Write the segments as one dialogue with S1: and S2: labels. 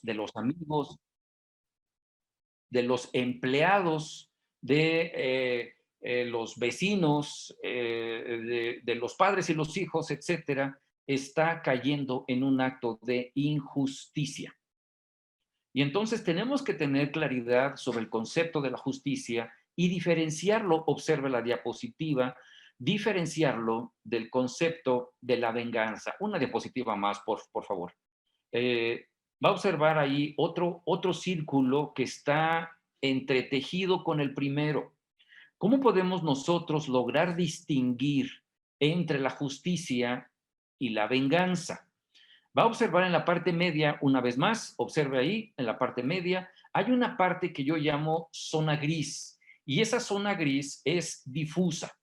S1: de los amigos, de los empleados, de los vecinos, de los padres y los hijos, etcétera, está cayendo en un acto de injusticia. Y entonces tenemos que tener claridad sobre el concepto de la justicia y diferenciarlo, observe la diapositiva, diferenciarlo del concepto de la venganza. Una diapositiva más, por favor. Eh, Va a observar ahí otro círculo que está entretejido con el primero. ¿Cómo podemos nosotros lograr distinguir entre la justicia y la venganza? Va a observar en la parte media, una vez más, observe ahí, en la parte media, hay una parte que yo llamo zona gris, y esa zona gris es difusa.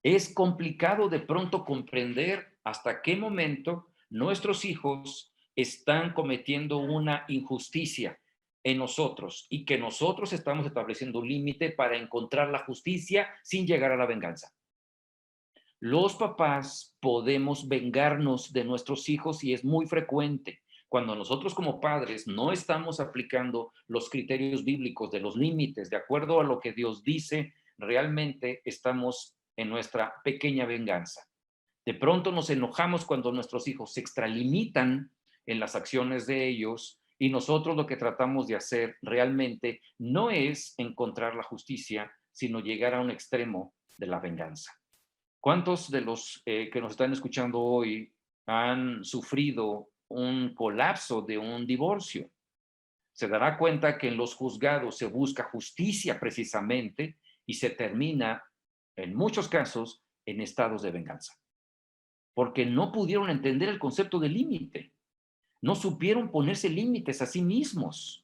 S1: Es complicado de pronto comprender hasta qué momento nuestros hijos están cometiendo una injusticia en nosotros y que nosotros estamos estableciendo un límite para encontrar la justicia sin llegar a la venganza. Los papás podemos vengarnos de nuestros hijos y es muy frecuente. Cuando nosotros como padres no estamos aplicando los criterios bíblicos de los límites de acuerdo a lo que Dios dice, realmente estamos en nuestra pequeña venganza. De pronto nos enojamos cuando nuestros hijos se extralimitan en las acciones de ellos y nosotros lo que tratamos de hacer realmente no es encontrar la justicia, sino llegar a un extremo de la venganza. ¿Cuántos de los que nos están escuchando hoy han sufrido un colapso de un divorcio? Se dará cuenta que en los juzgados se busca justicia precisamente y se termina, en muchos casos, en estados de venganza. Porque no pudieron entender el concepto de límite. No supieron ponerse límites a sí mismos.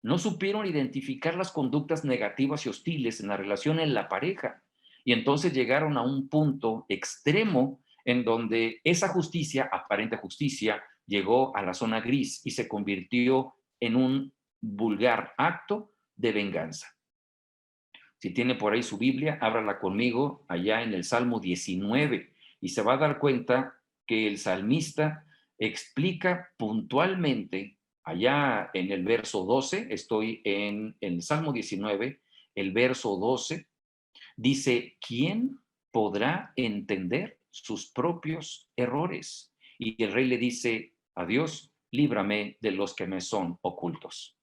S1: No supieron identificar las conductas negativas y hostiles en la relación en la pareja. Y entonces llegaron a un punto extremo en donde esa justicia, aparente justicia, llegó a la zona gris y se convirtió en un vulgar acto de venganza. Si tiene por ahí su Biblia, ábrala conmigo allá en el Salmo 19 y se va a dar cuenta que el salmista explica puntualmente, allá en el verso 12, estoy en el Salmo 19, el verso 12, dice, ¿quién podrá entender sus propios errores? Y el rey le dice a Dios, líbrame de los que me son ocultos.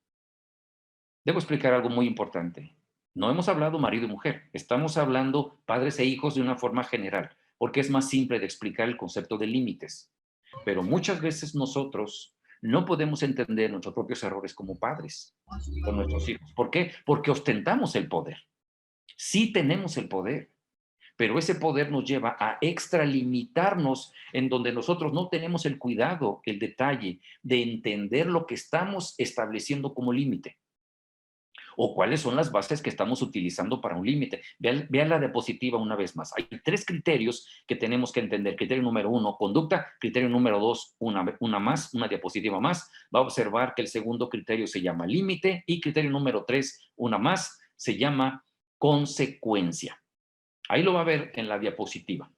S1: Debo explicar algo muy importante. No hemos hablado marido y mujer, estamos hablando padres e hijos de una forma general, porque es más simple de explicar el concepto de límites. Pero muchas veces nosotros no podemos entender nuestros propios errores como padres con nuestros hijos. ¿Por qué? Porque ostentamos el poder. Sí tenemos el poder, pero ese poder nos lleva a extralimitarnos en donde nosotros no tenemos el cuidado, el detalle de entender lo que estamos estableciendo como límite o cuáles son las bases que estamos utilizando para un límite. Vean la diapositiva una vez más. Hay tres criterios que tenemos que entender. Criterio número 1, conducta. Criterio número 2, una diapositiva más. Va a observar que el segundo criterio se llama límite y criterio número 3, una más, se llama consecuencia. Ahí lo va a ver en la diapositiva.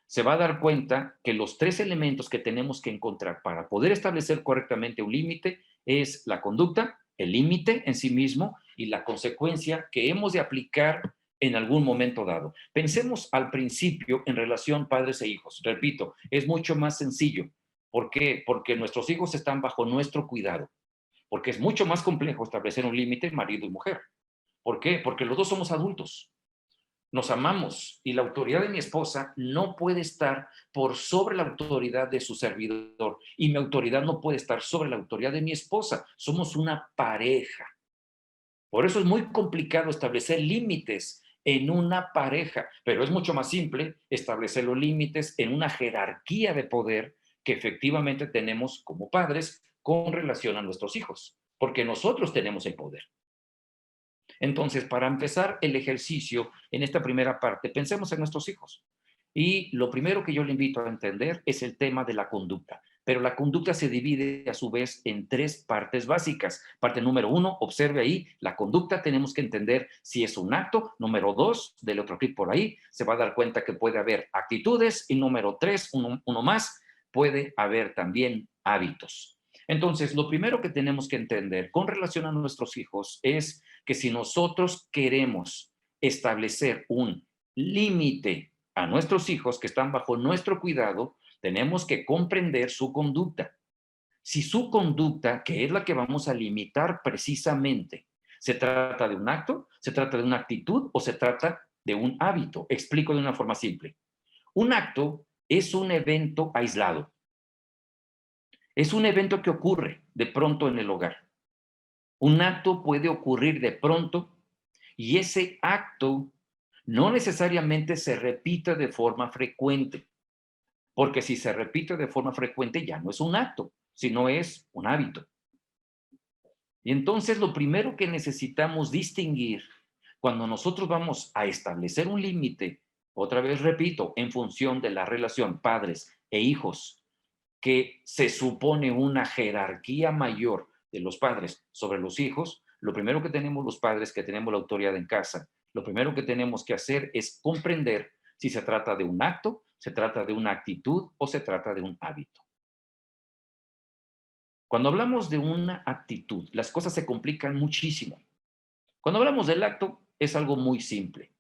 S1: Se va a dar cuenta que los tres elementos que tenemos que encontrar para poder establecer correctamente un límite es la conducta, el límite en sí mismo y la consecuencia que hemos de aplicar en algún momento dado. Pensemos al principio en relación padres e hijos. Repito, es mucho más sencillo. ¿Por qué? Porque nuestros hijos están bajo nuestro cuidado. Porque es mucho más complejo establecer un límite marido y mujer. ¿Por qué? Porque los dos somos adultos. Nos amamos y la autoridad de mi esposa no puede estar por sobre la autoridad de su servidor y mi autoridad no puede estar sobre la autoridad de mi esposa. Somos una pareja. Por eso es muy complicado establecer límites en una pareja, pero es mucho más simple establecer los límites en una jerarquía de poder que efectivamente tenemos como padres con relación a nuestros hijos, porque nosotros tenemos el poder. Entonces, para empezar el ejercicio en esta primera parte, pensemos en nuestros hijos. Y lo primero que yo le invito a entender es el tema de la conducta. Pero la conducta se divide a su vez en tres partes básicas. Parte número 1, observe ahí, la conducta tenemos que entender si es un acto. Número 2, dele otro clic por ahí, se va a dar cuenta que puede haber actitudes. Y número 3, uno más, puede haber también hábitos. Entonces, lo primero que tenemos que entender con relación a nuestros hijos es que si nosotros queremos establecer un límite a nuestros hijos que están bajo nuestro cuidado, tenemos que comprender su conducta. Si su conducta, que es la que vamos a limitar precisamente, se trata de un acto, se trata de una actitud o se trata de un hábito. Explico de una forma simple. Un acto es un evento aislado. Es un evento que ocurre de pronto en el hogar. Un acto puede ocurrir de pronto y ese acto no necesariamente se repite de forma frecuente, porque si se repite de forma frecuente ya no es un acto, sino es un hábito. Y entonces lo primero que necesitamos distinguir cuando nosotros vamos a establecer un límite, otra vez repito, en función de la relación padres e hijos, que se supone una jerarquía mayor de los padres sobre los hijos, lo primero que tenemos los padres que tenemos la autoridad en casa, lo primero que tenemos que hacer es comprender si se trata de un acto, se trata de una actitud o se trata de un hábito. Cuando hablamos de una actitud, las cosas se complican muchísimo. Cuando hablamos del acto, es algo muy simple,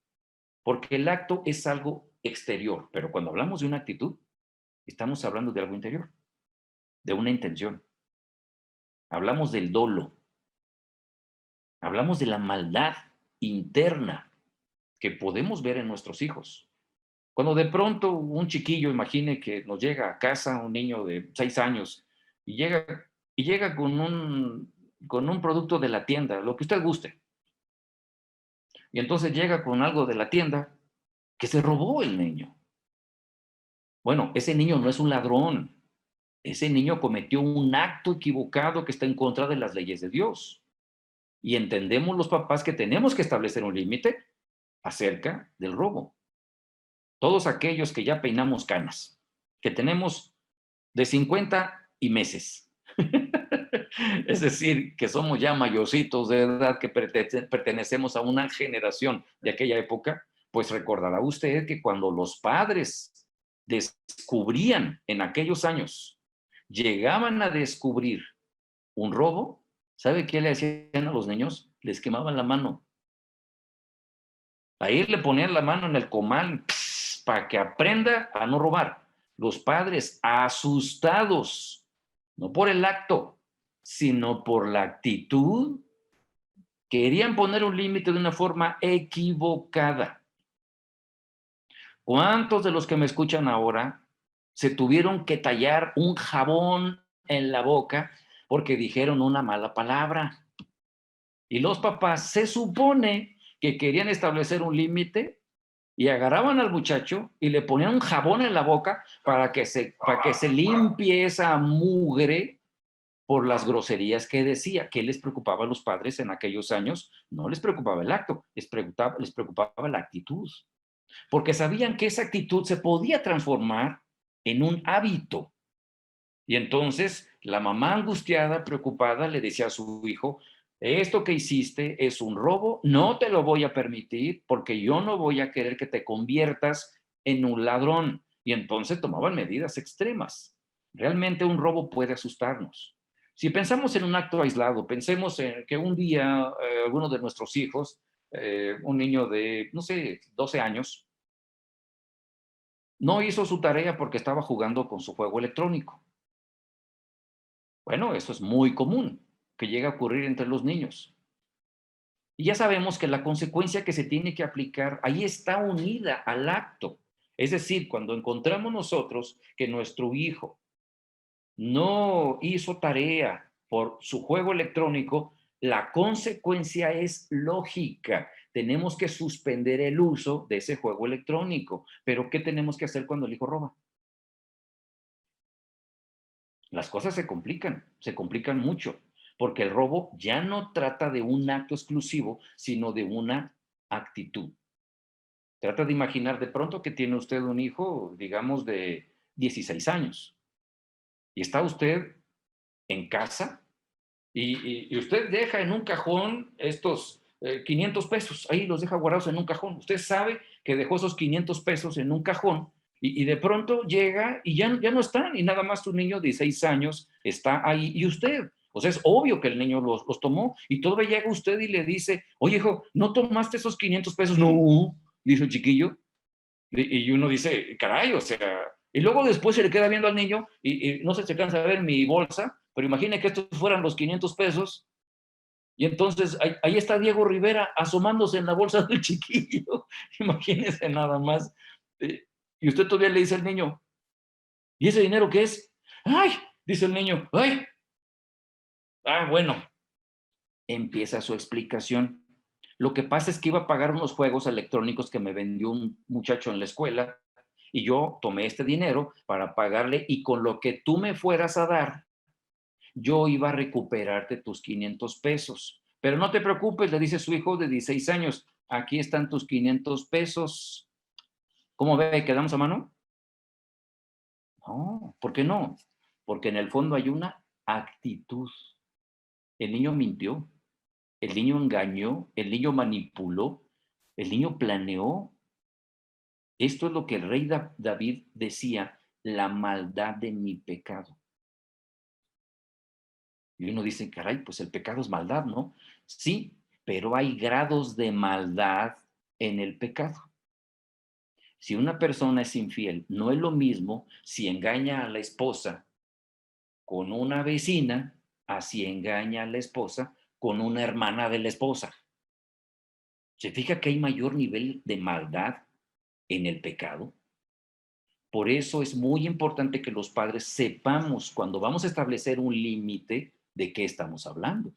S1: porque el acto es algo exterior, pero cuando hablamos de una actitud, estamos hablando de algo interior, de una intención. Hablamos del dolo, hablamos de la maldad interna que podemos ver en nuestros hijos. Cuando de pronto un chiquillo, imagine que nos llega a casa un niño de 6 años y llega con un producto de la tienda, lo que usted guste. Y entonces llega con algo de la tienda que se robó el niño. Bueno, ese niño no es un ladrón. Ese niño cometió un acto equivocado que está en contra de las leyes de Dios. Y entendemos los papás que tenemos que establecer un límite acerca del robo. Todos aquellos que ya peinamos canas, que tenemos de 50 y meses. Es decir, que somos ya mayorcitos de edad, que pertenecemos a una generación de aquella época, pues recordará usted que cuando los padres descubrían en aquellos años, llegaban a descubrir un robo, ¿sabe qué le hacían a los niños? Les quemaban la mano. Ahí le ponían la mano en el comal para que aprenda a no robar. Los padres asustados, no por el acto, sino por la actitud, querían poner un límite de una forma equivocada. ¿Cuántos de los que me escuchan ahora se tuvieron que tallar un jabón en la boca porque dijeron una mala palabra? Y los papás se supone que querían establecer un límite y agarraban al muchacho y le ponían un jabón en la boca para que se limpie esa mugre por las groserías que decía. ¿Qué les preocupaba a los padres en aquellos años? No les preocupaba el acto, les preocupaba la actitud. Porque sabían que esa actitud se podía transformar en un hábito. Y entonces la mamá angustiada, preocupada, le decía a su hijo, esto que hiciste es un robo, no te lo voy a permitir porque yo no voy a querer que te conviertas en un ladrón. Y entonces tomaban medidas extremas. Realmente un robo puede asustarnos. Si pensamos en un acto aislado, pensemos en que un día alguno de nuestros hijos, un niño de, no sé, 12 años, no hizo su tarea porque estaba jugando con su juego electrónico. Bueno, eso es muy común, que llega a ocurrir entre los niños. Y ya sabemos que la consecuencia que se tiene que aplicar ahí está unida al acto. Es decir, cuando encontramos nosotros que nuestro hijo no hizo tarea por su juego electrónico, la consecuencia es lógica. Tenemos que suspender el uso de ese juego electrónico. Pero ¿qué tenemos que hacer cuando el hijo roba? Las cosas se complican mucho, porque el robo ya no trata de un acto exclusivo, sino de una actitud. Trata de imaginar de pronto que tiene usted un hijo, digamos, de 16 años, y está usted en casa y usted deja en un cajón estos 500 pesos, ahí los deja guardados en un cajón. Usted sabe que dejó esos 500 pesos en un cajón Y de pronto llega y ya no están, y nada más tu niño de 6 años está ahí, y usted. O sea, es obvio que el niño los tomó, y todavía llega usted y le dice, oye, hijo, ¿no tomaste esos 500 pesos? No, dice el chiquillo. Y uno dice, caray, o sea, y luego después se le queda viendo al niño y no sé si se cansa de ver mi bolsa, pero imagine que estos fueran los 500 pesos y entonces ahí está Diego Rivera asomándose en la bolsa del chiquillo. Imagínese nada más. Eh, y usted todavía le dice al niño, ¿y ese dinero qué es? ¡Ay! Dice el niño, ¡ay! Ah, bueno, empieza su explicación. Lo que pasa es que iba a pagar unos juegos electrónicos que me vendió un muchacho en la escuela y yo tomé este dinero para pagarle y con lo que tú me fueras a dar, yo iba a recuperarte tus 500 pesos. Pero no te preocupes, le dice su hijo de 16 años, aquí están tus 500 pesos. ¿Cómo ve? ¿Quedamos a mano? No, ¿por qué no? Porque en el fondo hay una actitud. El niño mintió, el niño engañó, el niño manipuló, el niño planeó. Esto es lo que el rey David decía, la maldad de mi pecado. Y uno dice, caray, pues el pecado es maldad, ¿no? Sí, pero hay grados de maldad en el pecado. Si una persona es infiel, no es lo mismo si engaña a la esposa con una vecina, a si engaña a la esposa con una hermana de la esposa. ¿Se fija que hay mayor nivel de maldad en el pecado? Por eso es muy importante que los padres sepamos cuando vamos a establecer un límite de qué estamos hablando.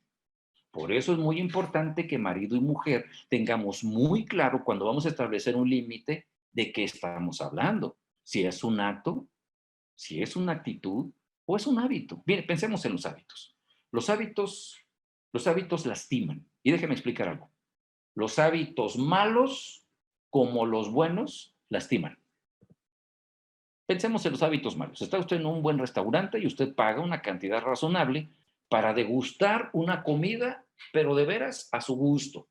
S1: Por eso es muy importante que marido y mujer tengamos muy claro cuando vamos a establecer un límite de qué estamos hablando. Si es un acto, si es una actitud o es un hábito. Bien, pensemos en los hábitos. Los hábitos, los hábitos lastiman. Y déjeme explicar algo. Los hábitos malos, como los buenos, lastiman. Pensemos en los hábitos malos. Está usted en un buen restaurante y usted paga una cantidad razonable para degustar una comida, pero de veras a su gusto.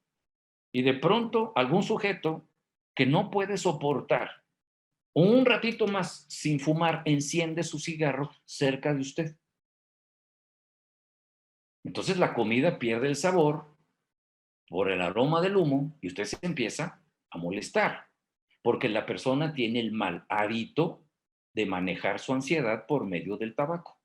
S1: Y de pronto algún sujeto que no puede soportar un ratito más sin fumar enciende su cigarro cerca de usted. Entonces la comida pierde el sabor por el aroma del humo y usted se empieza a molestar, porque la persona tiene el mal hábito de manejar su ansiedad por medio del tabaco.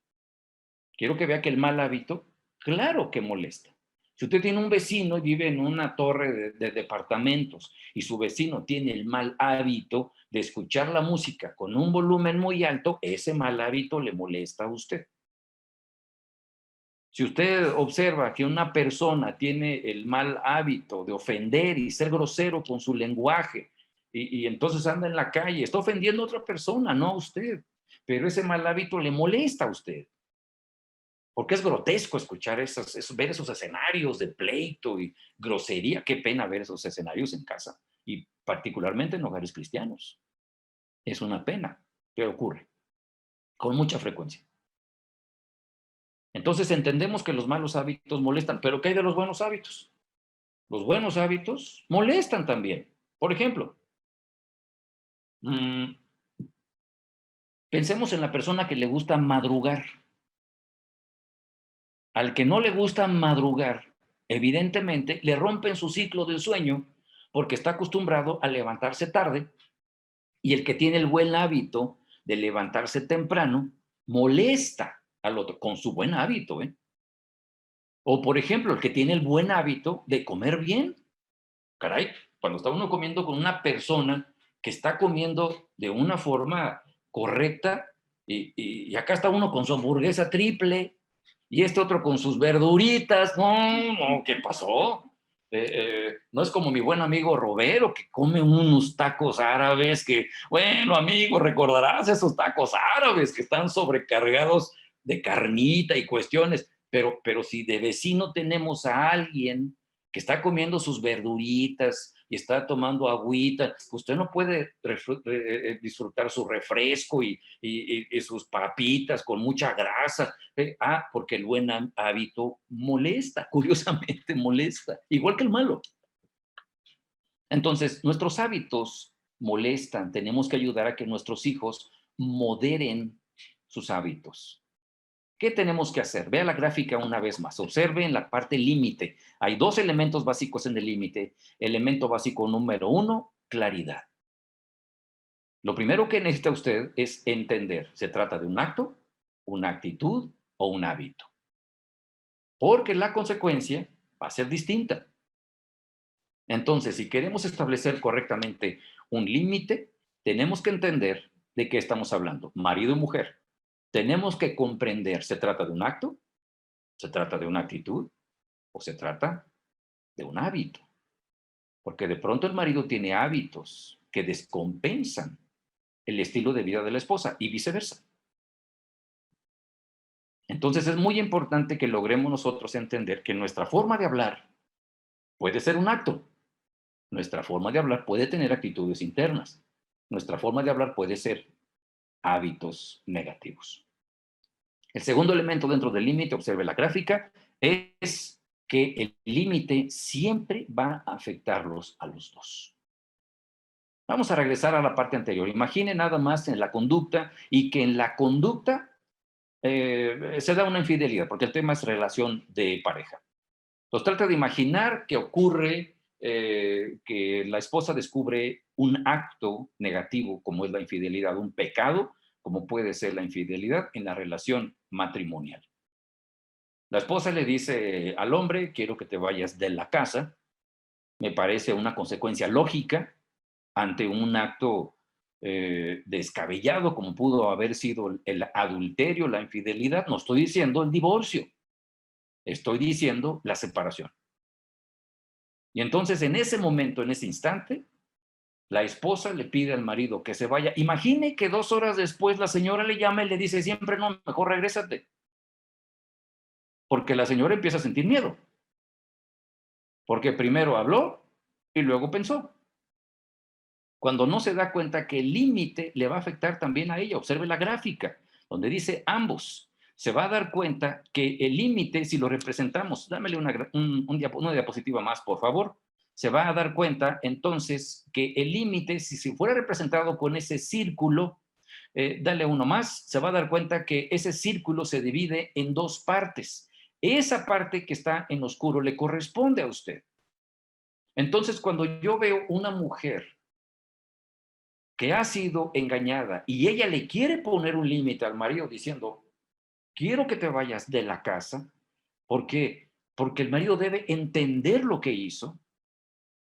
S1: Quiero que vea que el mal hábito, claro que molesta. Si usted tiene un vecino y vive en una torre de departamentos y su vecino tiene el mal hábito de escuchar la música con un volumen muy alto, ese mal hábito le molesta a usted. Si usted observa que una persona tiene el mal hábito de ofender y ser grosero con su lenguaje y entonces anda en la calle, está ofendiendo a otra persona, no a usted, pero ese mal hábito le molesta a usted. Porque es grotesco escuchar ver esos escenarios de pleito y grosería. Qué pena ver esos escenarios en casa y particularmente en hogares cristianos. Es una pena, pero ocurre con mucha frecuencia. Entonces entendemos que los malos hábitos molestan, pero ¿qué hay de los buenos hábitos? Los buenos hábitos molestan también. Por ejemplo, mmm, pensemos en la persona que le gusta madrugar. Al que no le gusta madrugar, evidentemente le rompen su ciclo del sueño porque está acostumbrado a levantarse tarde y el que tiene el buen hábito de levantarse temprano molesta al otro con su buen hábito, ¿eh? O por ejemplo, el que tiene el buen hábito de comer bien. Caray, cuando está uno comiendo con una persona que está comiendo de una forma correcta y acá está uno con su hamburguesa triple y este otro con sus verduritas. No, no, ¿qué pasó? No es como mi buen amigo Robero que come unos tacos árabes que, bueno, amigo, recordarás esos tacos árabes que están sobrecargados de carnita y cuestiones, pero si de vecino tenemos a alguien que está comiendo sus verduritas y está tomando agüita, usted no puede disfrutar su refresco y sus papitas con mucha grasa. Porque el buen hábito molesta, curiosamente molesta, igual que el malo. Entonces, nuestros hábitos molestan. Tenemos que ayudar a que nuestros hijos moderen sus hábitos. ¿Qué tenemos que hacer? Vea la gráfica una vez más. Observe en la parte límite. Hay dos elementos básicos en el límite. Elemento básico número 1, claridad. Lo primero que necesita usted es entender. ¿Se trata de un acto, una actitud o un hábito? Porque la consecuencia va a ser distinta. Entonces, si queremos establecer correctamente un límite, tenemos que entender de qué estamos hablando, marido y mujer. Tenemos que comprender, ¿se trata de un acto? ¿Se trata de una actitud? ¿O se trata de un hábito? Porque de pronto el marido tiene hábitos que descompensan el estilo de vida de la esposa y viceversa. Entonces es muy importante que logremos nosotros entender que nuestra forma de hablar puede ser un acto. Nuestra forma de hablar puede tener actitudes internas. Nuestra forma de hablar puede ser hábitos negativos. El segundo elemento dentro del límite, observe la gráfica, es que el límite siempre va a afectarlos a los dos. Vamos a regresar a la parte anterior. Imagine nada más en la conducta y que en la conducta se da una infidelidad, porque el tema es relación de pareja. Entonces trata de imaginar que ocurre que la esposa descubre un acto negativo como es la infidelidad, un pecado como puede ser la infidelidad en la relación matrimonial. La esposa le dice al hombre, quiero que te vayas de la casa. Me parece una consecuencia lógica ante un acto descabellado como pudo haber sido el adulterio, la infidelidad. No estoy diciendo el divorcio, estoy diciendo la separación. Y entonces en ese momento, en ese instante, la esposa le pide al marido que se vaya. Imagine que 2 horas después la señora le llama y le dice siempre no, mejor regrésate. Porque la señora empieza a sentir miedo. Porque primero habló y luego pensó. Cuando no se da cuenta que el límite le va a afectar también a ella. Observe la gráfica, donde dice ambos. Se va a dar cuenta que el límite, si lo representamos, dámele una diapositiva más, por favor. Se va a dar cuenta entonces que el límite, si se fuera representado con ese círculo, dale uno más, se va a dar cuenta que ese círculo se divide en 2 partes. Esa parte que está en oscuro le corresponde a usted. Entonces, cuando yo veo una mujer que ha sido engañada y ella le quiere poner un límite al marido diciendo, quiero que te vayas de la casa, porque el marido debe entender lo que hizo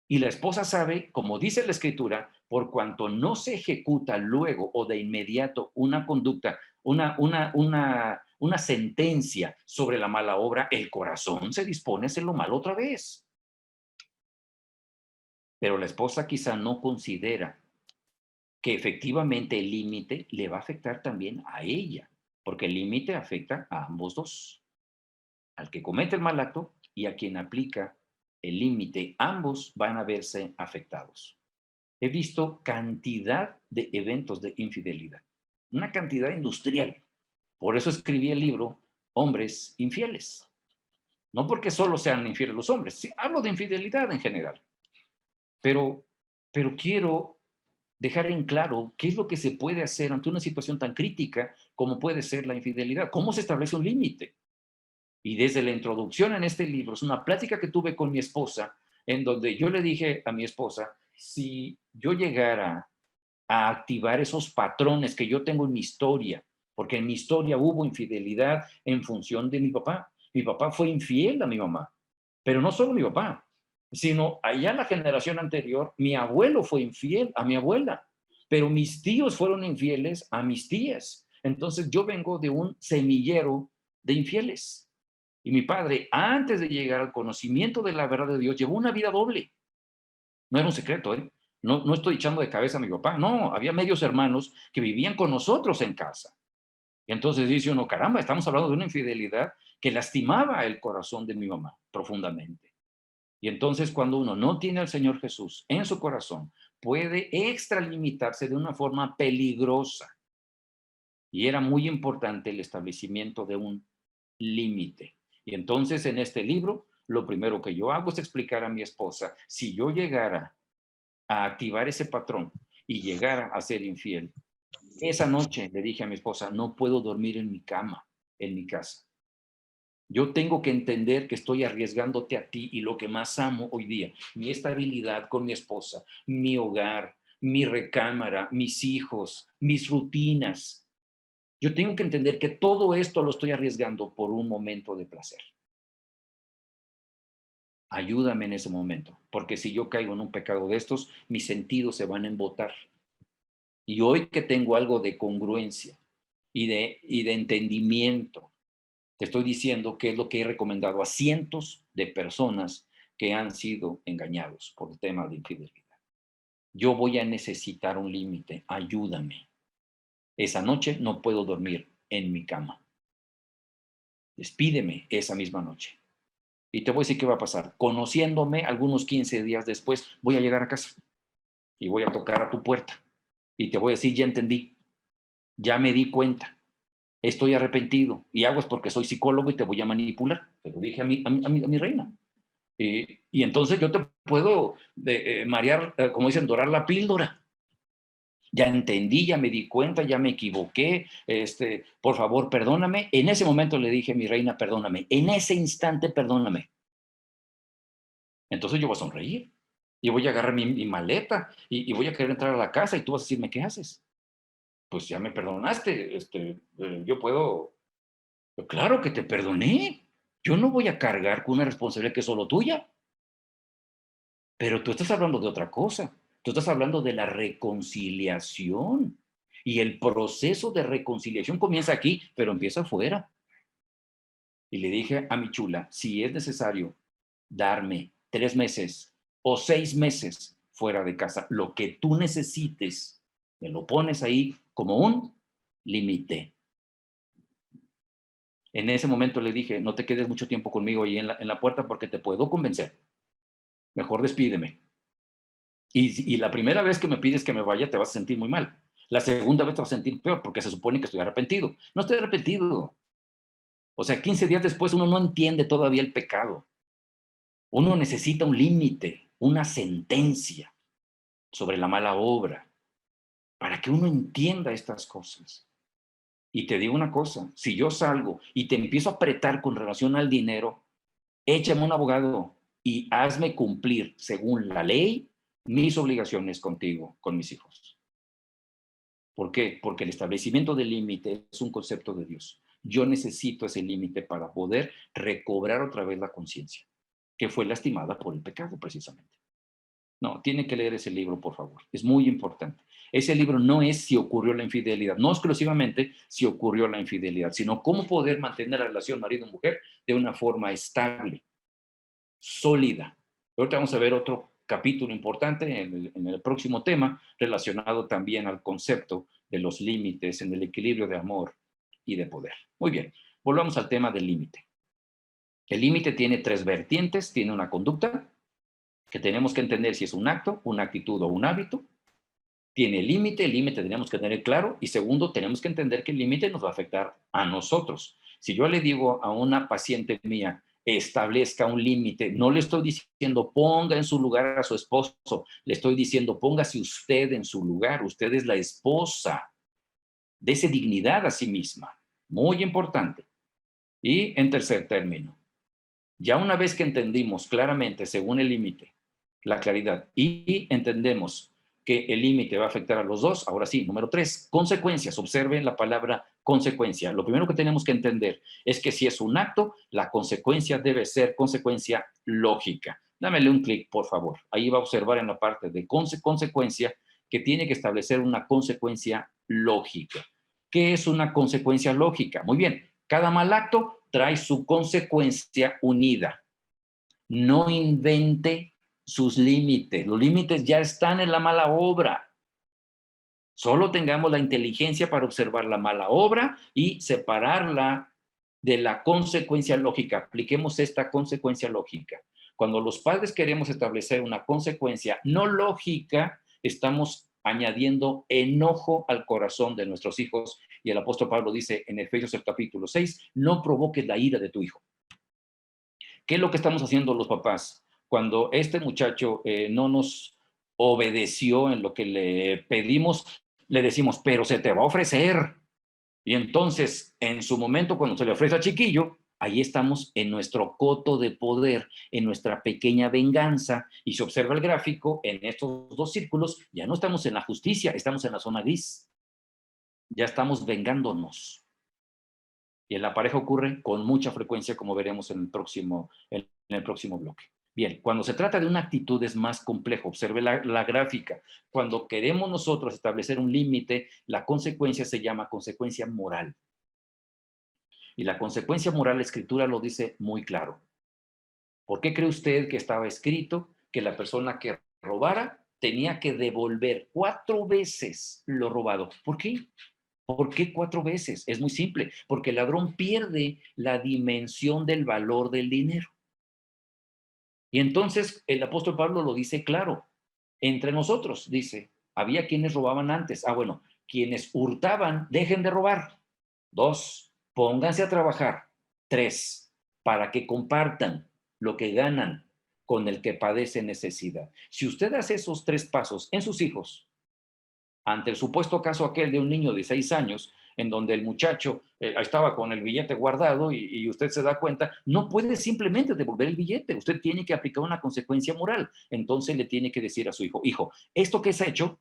S1: y la esposa sabe, como dice la escritura, por cuanto no se ejecuta luego o de inmediato una conducta, una sentencia sobre la mala obra, el corazón se dispone a hacer lo malo otra vez. Pero la esposa quizá no considera que efectivamente el límite le va a afectar también a ella, porque el límite afecta a ambos dos, al que comete el mal acto y a quien aplica el límite. Ambos van a verse afectados. He visto cantidad de eventos de infidelidad, una cantidad industrial. Por eso escribí el libro Hombres Infieles. No porque solo sean infieles los hombres, sí, hablo de infidelidad en general. Pero quiero dejar en claro qué es lo que se puede hacer ante una situación tan crítica como puede ser la infidelidad. ¿Cómo se establece un límite? Y desde la introducción en este libro, es una plática que tuve con mi esposa, en donde yo le dije a mi esposa, si yo llegara a activar esos patrones que yo tengo en mi historia, porque en mi historia hubo infidelidad en función de mi papá. Mi papá fue infiel a mi mamá, pero no solo mi papá, sino allá en la generación anterior, mi abuelo fue infiel a mi abuela, pero mis tíos fueron infieles a mis tías. Entonces yo vengo de un semillero de infieles. Y mi padre, antes de llegar al conocimiento de la verdad de Dios, llevó una vida doble. No era un secreto, ¿eh? No, no estoy echando de cabeza a mi papá, no, había medios hermanos que vivían con nosotros en casa. Y entonces dice uno, caramba, estamos hablando de una infidelidad que lastimaba el corazón de mi mamá profundamente. Y entonces cuando uno no tiene al Señor Jesús en su corazón, puede extralimitarse de una forma peligrosa. Y era muy importante el establecimiento de un límite. Y entonces en este libro, lo primero que yo hago es explicar a mi esposa, si yo llegara a activar ese patrón y llegara a ser infiel. Esa noche le dije a mi esposa, no puedo dormir en mi cama, en mi casa. Yo tengo que entender que estoy arriesgándote a ti y lo que más amo hoy día, mi estabilidad con mi esposa, mi hogar, mi recámara, mis hijos, mis rutinas. Yo tengo que entender que todo esto lo estoy arriesgando por un momento de placer. Ayúdame en ese momento, porque si yo caigo en un pecado de estos, mis sentidos se van a embotar. Y hoy que tengo algo de congruencia y de entendimiento, te estoy diciendo que es lo que he recomendado a cientos de personas que han sido engañados por el tema de infidelidad. Yo voy a necesitar un límite, ayúdame. Esa noche no puedo dormir en mi cama. Despídeme esa misma noche. Y te voy a decir qué va a pasar. Conociéndome, algunos 15 días después, voy a llegar a casa y voy a tocar a tu puerta. Y te voy a decir, ya entendí, ya me di cuenta, estoy arrepentido. Y hago es porque soy psicólogo y te voy a manipular. Te lo dije a mi reina. Y entonces yo te puedo marear, como dicen, dorar la píldora. Ya entendí, ya me di cuenta, ya me equivoqué, por favor, perdóname. En ese momento le dije, mi reina, perdóname. En ese instante, perdóname. Entonces yo voy a sonreír y voy a agarrar mi maleta y voy a querer entrar a la casa y tú vas a decirme, ¿qué haces? Pues ya me perdonaste, yo puedo, claro que te perdoné. Yo no voy a cargar con una responsabilidad que es solo tuya. Pero tú estás hablando de otra cosa. Tú estás hablando de la reconciliación. Y el proceso de reconciliación comienza aquí, pero empieza afuera. Y le dije a mi chula, si es necesario darme 3 meses o 6 meses fuera de casa, lo que tú necesites, me lo pones ahí como un límite. En ese momento le dije, no te quedes mucho tiempo conmigo ahí en la puerta porque te puedo convencer. Mejor despídeme. Y la primera vez que me pides que me vaya, te vas a sentir muy mal. La segunda vez te vas a sentir peor, porque se supone que estoy arrepentido. No estoy arrepentido. O sea, 15 días después uno no entiende todavía el pecado. Uno necesita un límite, una sentencia sobre la mala obra, para que uno entienda estas cosas. Y te digo una cosa, si yo salgo y te empiezo a apretar con relación al dinero, échame un abogado y hazme cumplir, según la ley, mis obligaciones contigo, con mis hijos. ¿Por qué? Porque el establecimiento del límite es un concepto de Dios. Yo necesito ese límite para poder recobrar otra vez la conciencia, que fue lastimada por el pecado precisamente. No, tiene que leer ese libro, por favor. Es muy importante. Ese libro no es si ocurrió la infidelidad, no exclusivamente si ocurrió la infidelidad, sino cómo poder mantener la relación marido-mujer de una forma estable, sólida. Ahorita vamos a ver otro capítulo importante en el próximo tema relacionado también al concepto de los límites en el equilibrio de amor y de poder. Muy bien, volvamos al tema del límite. El límite tiene 3 vertientes, tiene una conducta, que tenemos que entender si es un acto, una actitud o un hábito. Tiene límite, el límite tenemos que tener claro. Y segundo, tenemos que entender que el límite nos va a afectar a nosotros. Si yo le digo a una paciente mía, establezca un límite, no le estoy diciendo ponga en su lugar a su esposo, le estoy diciendo póngase usted en su lugar, usted es la esposa, dese dignidad a sí misma, muy importante. Y en tercer término, ya una vez que entendimos claramente, según el límite, la claridad, y entendemos que el límite va a afectar a los dos, ahora sí, número 3, consecuencias. Observen la palabra consecuencia. Lo primero que tenemos que entender es que si es un acto, la consecuencia debe ser consecuencia lógica. Dámele un clic, por favor. Ahí va a observar en la parte de consecuencia que tiene que establecer una consecuencia lógica. ¿Qué es una consecuencia lógica? Muy bien, cada mal acto trae su consecuencia unida. No invente sus límites. Los límites ya están en la mala obra. Solo tengamos la inteligencia para observar la mala obra y separarla de la consecuencia lógica. Apliquemos esta consecuencia lógica. Cuando los padres queremos establecer una consecuencia no lógica, estamos añadiendo enojo al corazón de nuestros hijos. Y el apóstol Pablo dice en Efesios el capítulo 6, no provoques la ira de tu hijo. ¿Qué es lo que estamos haciendo los papás? Cuando este muchacho no nos obedeció en lo que le pedimos, le decimos, pero se te va a ofrecer. Y entonces, en su momento, cuando se le ofrece a chiquillo, ahí estamos en nuestro coto de poder, en nuestra pequeña venganza. Y se observa el gráfico, en estos dos círculos, ya no estamos en la justicia, estamos en la zona gris. Ya estamos vengándonos. Y en la pareja ocurre con mucha frecuencia, como veremos en el próximo bloque. Bien, cuando se trata de una actitud es más complejo. Observe la gráfica. Cuando queremos nosotros establecer un límite, la consecuencia se llama consecuencia moral. Y la consecuencia moral, la escritura lo dice muy claro. ¿Por qué cree usted que estaba escrito que la persona que robara tenía que devolver 4 veces lo robado? ¿Por qué? ¿Por qué 4 veces? Es muy simple, porque el ladrón pierde la dimensión del valor del dinero. Y entonces el apóstol Pablo lo dice claro, entre nosotros, dice, había quienes robaban antes. Bueno, quienes hurtaban, dejen de robar. 2, pónganse a trabajar. 3, para que compartan lo que ganan con el que padece necesidad. Si usted hace esos 3 pasos en sus hijos, ante el supuesto caso aquel de un niño de 6 años, en donde el muchacho estaba con el billete guardado y usted se da cuenta, no puede simplemente devolver el billete, usted tiene que aplicar una consecuencia moral. Entonces le tiene que decir a su hijo, hijo, esto que se ha hecho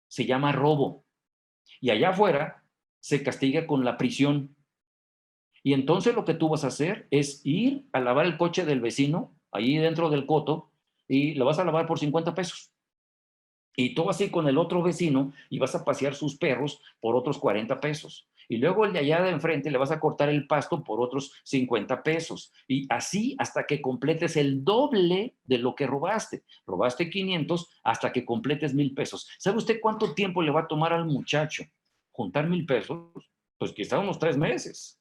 S1: se llama robo y allá afuera se castiga con la prisión. Y entonces lo que tú vas a hacer es ir a lavar el coche del vecino, ahí dentro del coto, y lo vas a lavar por 50 pesos. Y tú vas a ir con el otro vecino y vas a pasear sus perros por otros 40 pesos. Y luego el de allá de enfrente le vas a cortar el pasto por otros 50 pesos. Y así hasta que completes el doble de lo que robaste. Robaste 500 hasta que completes 1,000 pesos. ¿Sabe usted cuánto tiempo le va a tomar al muchacho juntar 1,000 pesos? Pues quizá unos 3 meses.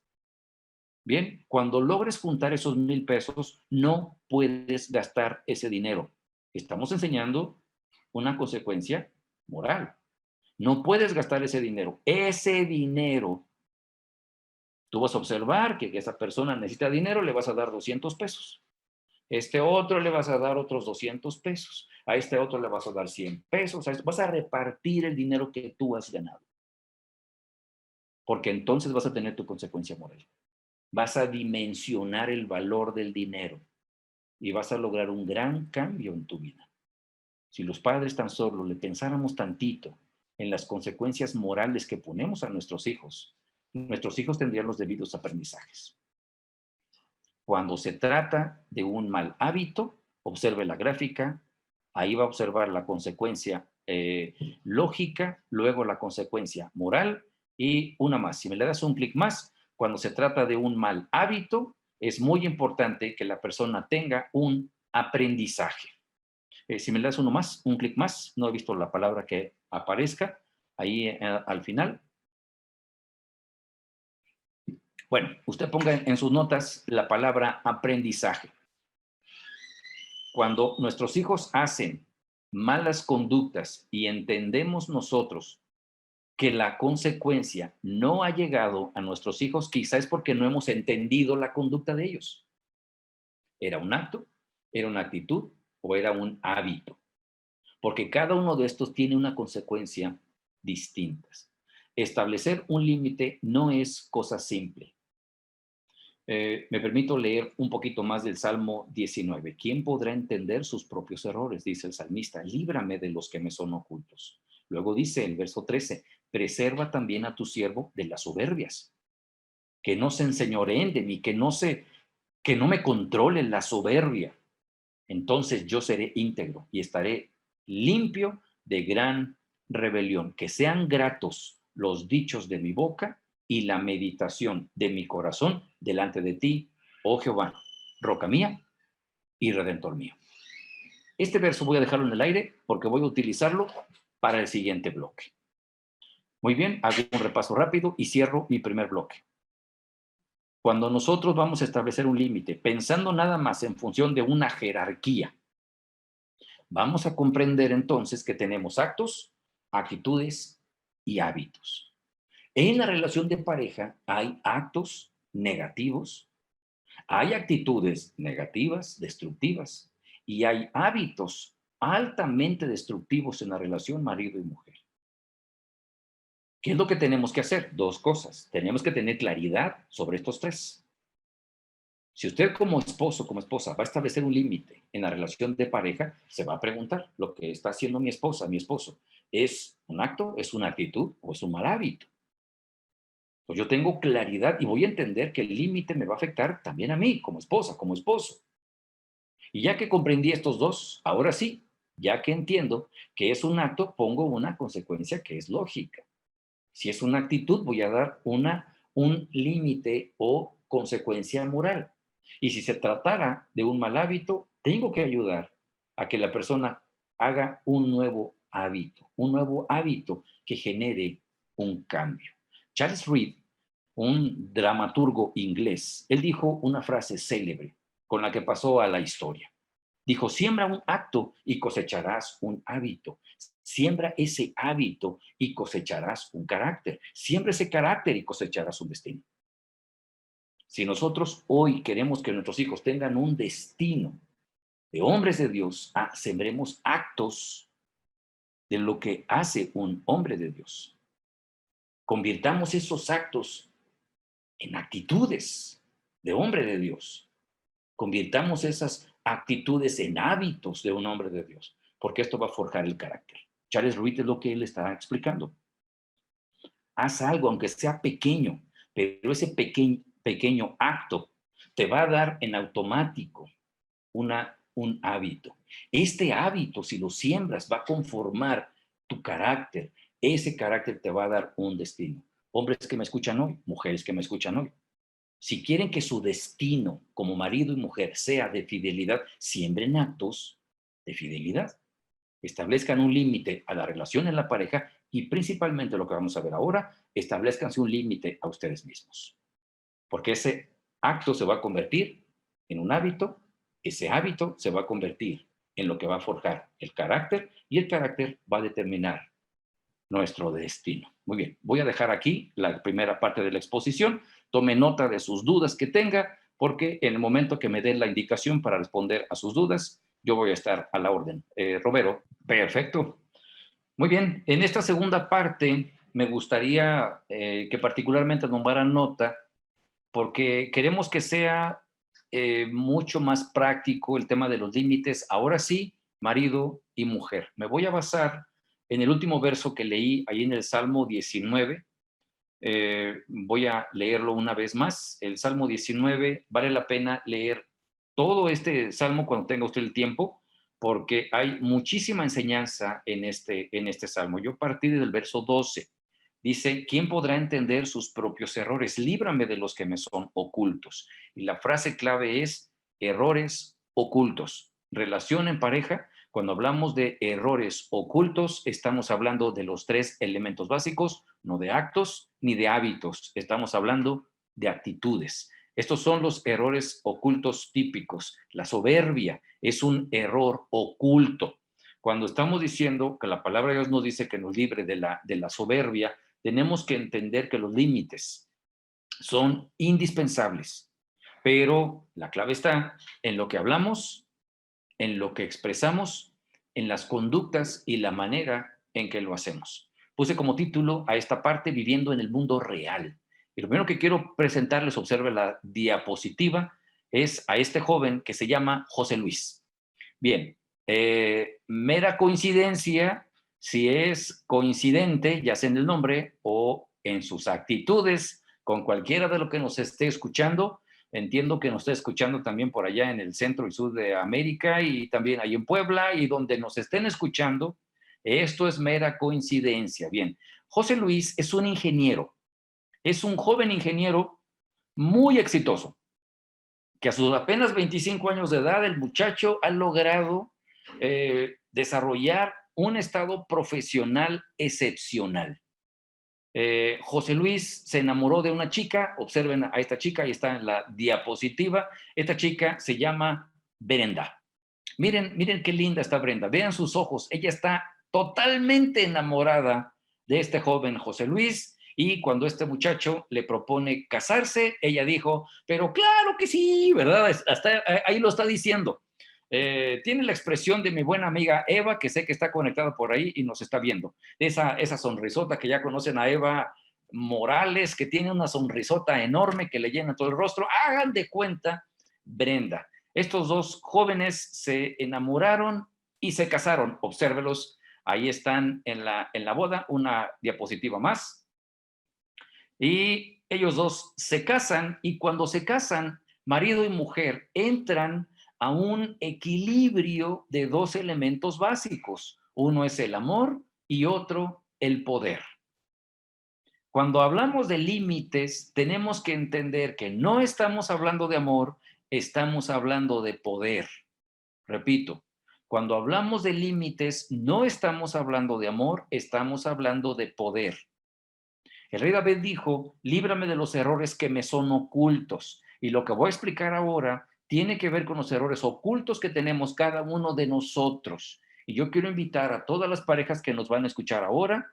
S1: Bien, cuando logres juntar esos 1,000 pesos, no puedes gastar ese dinero. Estamos enseñando una consecuencia moral. No puedes gastar ese dinero. Ese dinero, tú vas a observar que esa persona necesita dinero, le vas a dar 200 pesos. Este otro le vas a dar otros 200 pesos. A este otro le vas a dar 100 pesos. Vas a repartir el dinero que tú has ganado. Porque entonces vas a tener tu consecuencia moral. Vas a dimensionar el valor del dinero y vas a lograr un gran cambio en tu vida. Si los padres tan solo le pensáramos tantito en las consecuencias morales que ponemos a nuestros hijos tendrían los debidos aprendizajes. Cuando se trata de un mal hábito, observe la gráfica, ahí va a observar la consecuencia lógica, luego la consecuencia moral y una más. Si me le das un clic más, cuando se trata de un mal hábito, es muy importante que la persona tenga un aprendizaje. Si me le das uno más, un clic más, no he visto la palabra que aparezca ahí al final. Bueno, usted ponga en sus notas la palabra aprendizaje. Cuando nuestros hijos hacen malas conductas y entendemos nosotros que la consecuencia no ha llegado a nuestros hijos, quizá es porque no hemos entendido la conducta de ellos. ¿Era un acto? ¿Era una actitud? ¿O era un hábito? Porque cada uno de estos tiene una consecuencia distinta. Establecer un límite no es cosa simple. Me permito leer un poquito más del Salmo 19. ¿Quién podrá entender sus propios errores? Dice el salmista, líbrame de los que me son ocultos. Luego dice el verso 13, preserva también a tu siervo de las soberbias, que no se enseñoreen de mí, que no me controle la soberbia. Entonces yo seré íntegro y estaré limpio de gran rebelión. Que sean gratos los dichos de mi boca y la meditación de mi corazón delante de ti, oh Jehová, roca mía y redentor mío. Este verso voy a dejarlo en el aire porque voy a utilizarlo para el siguiente bloque. Muy bien, hago un repaso rápido y cierro mi primer bloque. Cuando nosotros vamos a establecer un límite, pensando nada más en función de una jerarquía, vamos a comprender entonces que tenemos actos, actitudes y hábitos. En la relación de pareja hay actos negativos, hay actitudes negativas, destructivas, y hay hábitos altamente destructivos en la relación marido y mujer. ¿Qué es lo que tenemos que hacer? Dos cosas. Tenemos que tener claridad sobre estos tres. Si usted como esposo, como esposa, va a establecer un límite en la relación de pareja, se va a preguntar, ¿lo que está haciendo mi esposa, mi esposo, es un acto, es una actitud o es un mal hábito? Pues yo tengo claridad y voy a entender que el límite me va a afectar también a mí, como esposa, como esposo. Y ya que comprendí estos dos, ahora sí, ya que entiendo que es un acto, pongo una consecuencia que es lógica. Si es una actitud, voy a dar un límite o consecuencia moral. Y si se tratara de un mal hábito, tengo que ayudar a que la persona haga un nuevo hábito que genere un cambio. Charles Reed, un dramaturgo inglés, él dijo una frase célebre con la que pasó a la historia. Dijo, siembra un acto y cosecharás un hábito. Siembra ese hábito y cosecharás un carácter. Siembra ese carácter y cosecharás un destino. Si nosotros hoy queremos que nuestros hijos tengan un destino de hombres de Dios, sembremos actos de lo que hace un hombre de Dios. Convirtamos esos actos en actitudes de hombre de Dios. Convirtamos esas actitudes en hábitos de un hombre de Dios, porque esto va a forjar el carácter. Charles Reed es lo que él está explicando. Haz algo, aunque sea pequeño, pero ese pequeño acto te va a dar en automático un hábito. Este hábito, si lo siembras, va a conformar tu carácter. Ese carácter te va a dar un destino. Hombres que me escuchan hoy, mujeres que me escuchan hoy. Si quieren que su destino como marido y mujer sea de fidelidad, siembren actos de fidelidad. Establezcan un límite a la relación en la pareja y principalmente lo que vamos a ver ahora, establezcanse un límite a ustedes mismos. Porque ese acto se va a convertir en un hábito, ese hábito se va a convertir en lo que va a forjar el carácter y el carácter va a determinar nuestro destino. Muy bien, voy a dejar aquí la primera parte de la exposición. Tome nota de sus dudas que tenga, porque en el momento que me den la indicación para responder a sus dudas, yo voy a estar a la orden. Romero, perfecto. Muy bien, en esta segunda parte me gustaría que particularmente tomaran nota, porque queremos que sea mucho más práctico el tema de los límites. Ahora sí, marido y mujer. Me voy a basar en el último verso que leí ahí en el Salmo 19. Voy a leerlo una vez más. El Salmo 19, vale la pena leer todo este Salmo cuando tenga usted el tiempo, porque hay muchísima enseñanza en este Salmo. Yo partí del verso 12. Dice, ¿quién podrá entender sus propios errores? Líbrame de los que me son ocultos. Y la frase clave es errores ocultos. Relación en pareja, cuando hablamos de errores ocultos, estamos hablando de los tres elementos básicos, no de actos ni de hábitos. Estamos hablando de actitudes. Estos son los errores ocultos típicos. La soberbia es un error oculto. Cuando estamos diciendo que la palabra de Dios nos dice que nos libre de la soberbia, tenemos que entender que los límites son indispensables, pero la clave está en lo que hablamos, en lo que expresamos, en las conductas y la manera en que lo hacemos. Puse como título a esta parte Viviendo en el mundo real. Y lo primero que quiero presentarles, observe la diapositiva, es a este joven que se llama José Luis. Bien, mera coincidencia, si es coincidente, ya sea en el nombre o en sus actitudes, con cualquiera de lo que nos esté escuchando. Entiendo que nos está escuchando también por allá en el centro y sur de América y también ahí en Puebla y donde nos estén escuchando. Esto es mera coincidencia. Bien, José Luis es un ingeniero, es un joven ingeniero muy exitoso, que a sus apenas 25 años de edad, el muchacho ha logrado desarrollar un estado profesional excepcional. José Luis se enamoró de una chica, observen a esta chica, ahí está en la diapositiva. Esta chica se llama Brenda. Miren qué linda está Brenda, vean sus ojos, ella está totalmente enamorada de este joven José Luis, y cuando este muchacho le propone casarse, ella dijo, pero claro que sí, ¿verdad? Hasta ahí lo está diciendo. Tiene la expresión de mi buena amiga Eva, que sé que está conectada por ahí y nos está viendo. Esa sonrisota que ya conocen a Eva Morales, que tiene una sonrisota enorme que le llena todo el rostro. Hagan de cuenta, Brenda. Estos dos jóvenes se enamoraron y se casaron. Obsérvelos, ahí están en la boda, una diapositiva más. Y ellos dos se casan y cuando se casan, marido y mujer entran a un equilibrio de dos elementos básicos. Uno es el amor y otro el poder. Cuando hablamos de límites, tenemos que entender que no estamos hablando de amor, estamos hablando de poder. Repito, cuando hablamos de límites, no estamos hablando de amor, estamos hablando de poder. El rey David dijo, líbrame de los errores que me son ocultos. Y lo que voy a explicar ahora tiene que ver con los errores ocultos que tenemos cada uno de nosotros. Y yo quiero invitar a todas las parejas que nos van a escuchar ahora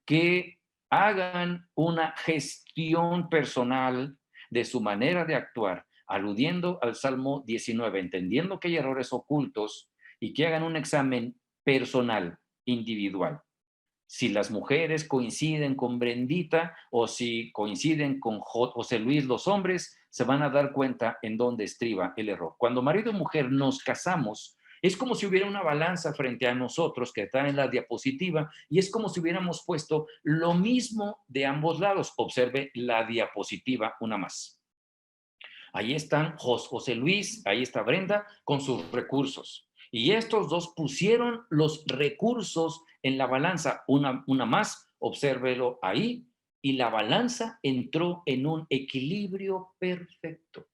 S1: que hagan una gestión personal de su manera de actuar, aludiendo al Salmo 19, entendiendo que hay errores ocultos y que hagan un examen personal, individual. Si las mujeres coinciden con Brendita o si coinciden con José Luis los hombres, se van a dar cuenta en dónde estriba el error. Cuando marido y mujer nos casamos, es como si hubiera una balanza frente a nosotros que está en la diapositiva y es como si hubiéramos puesto lo mismo de ambos lados. Observe la diapositiva una más. Ahí están José Luis, ahí está Brenda con sus recursos. Y estos dos pusieron los recursos en la balanza, una más, obsérvelo ahí, y la balanza entró en un equilibrio perfecto.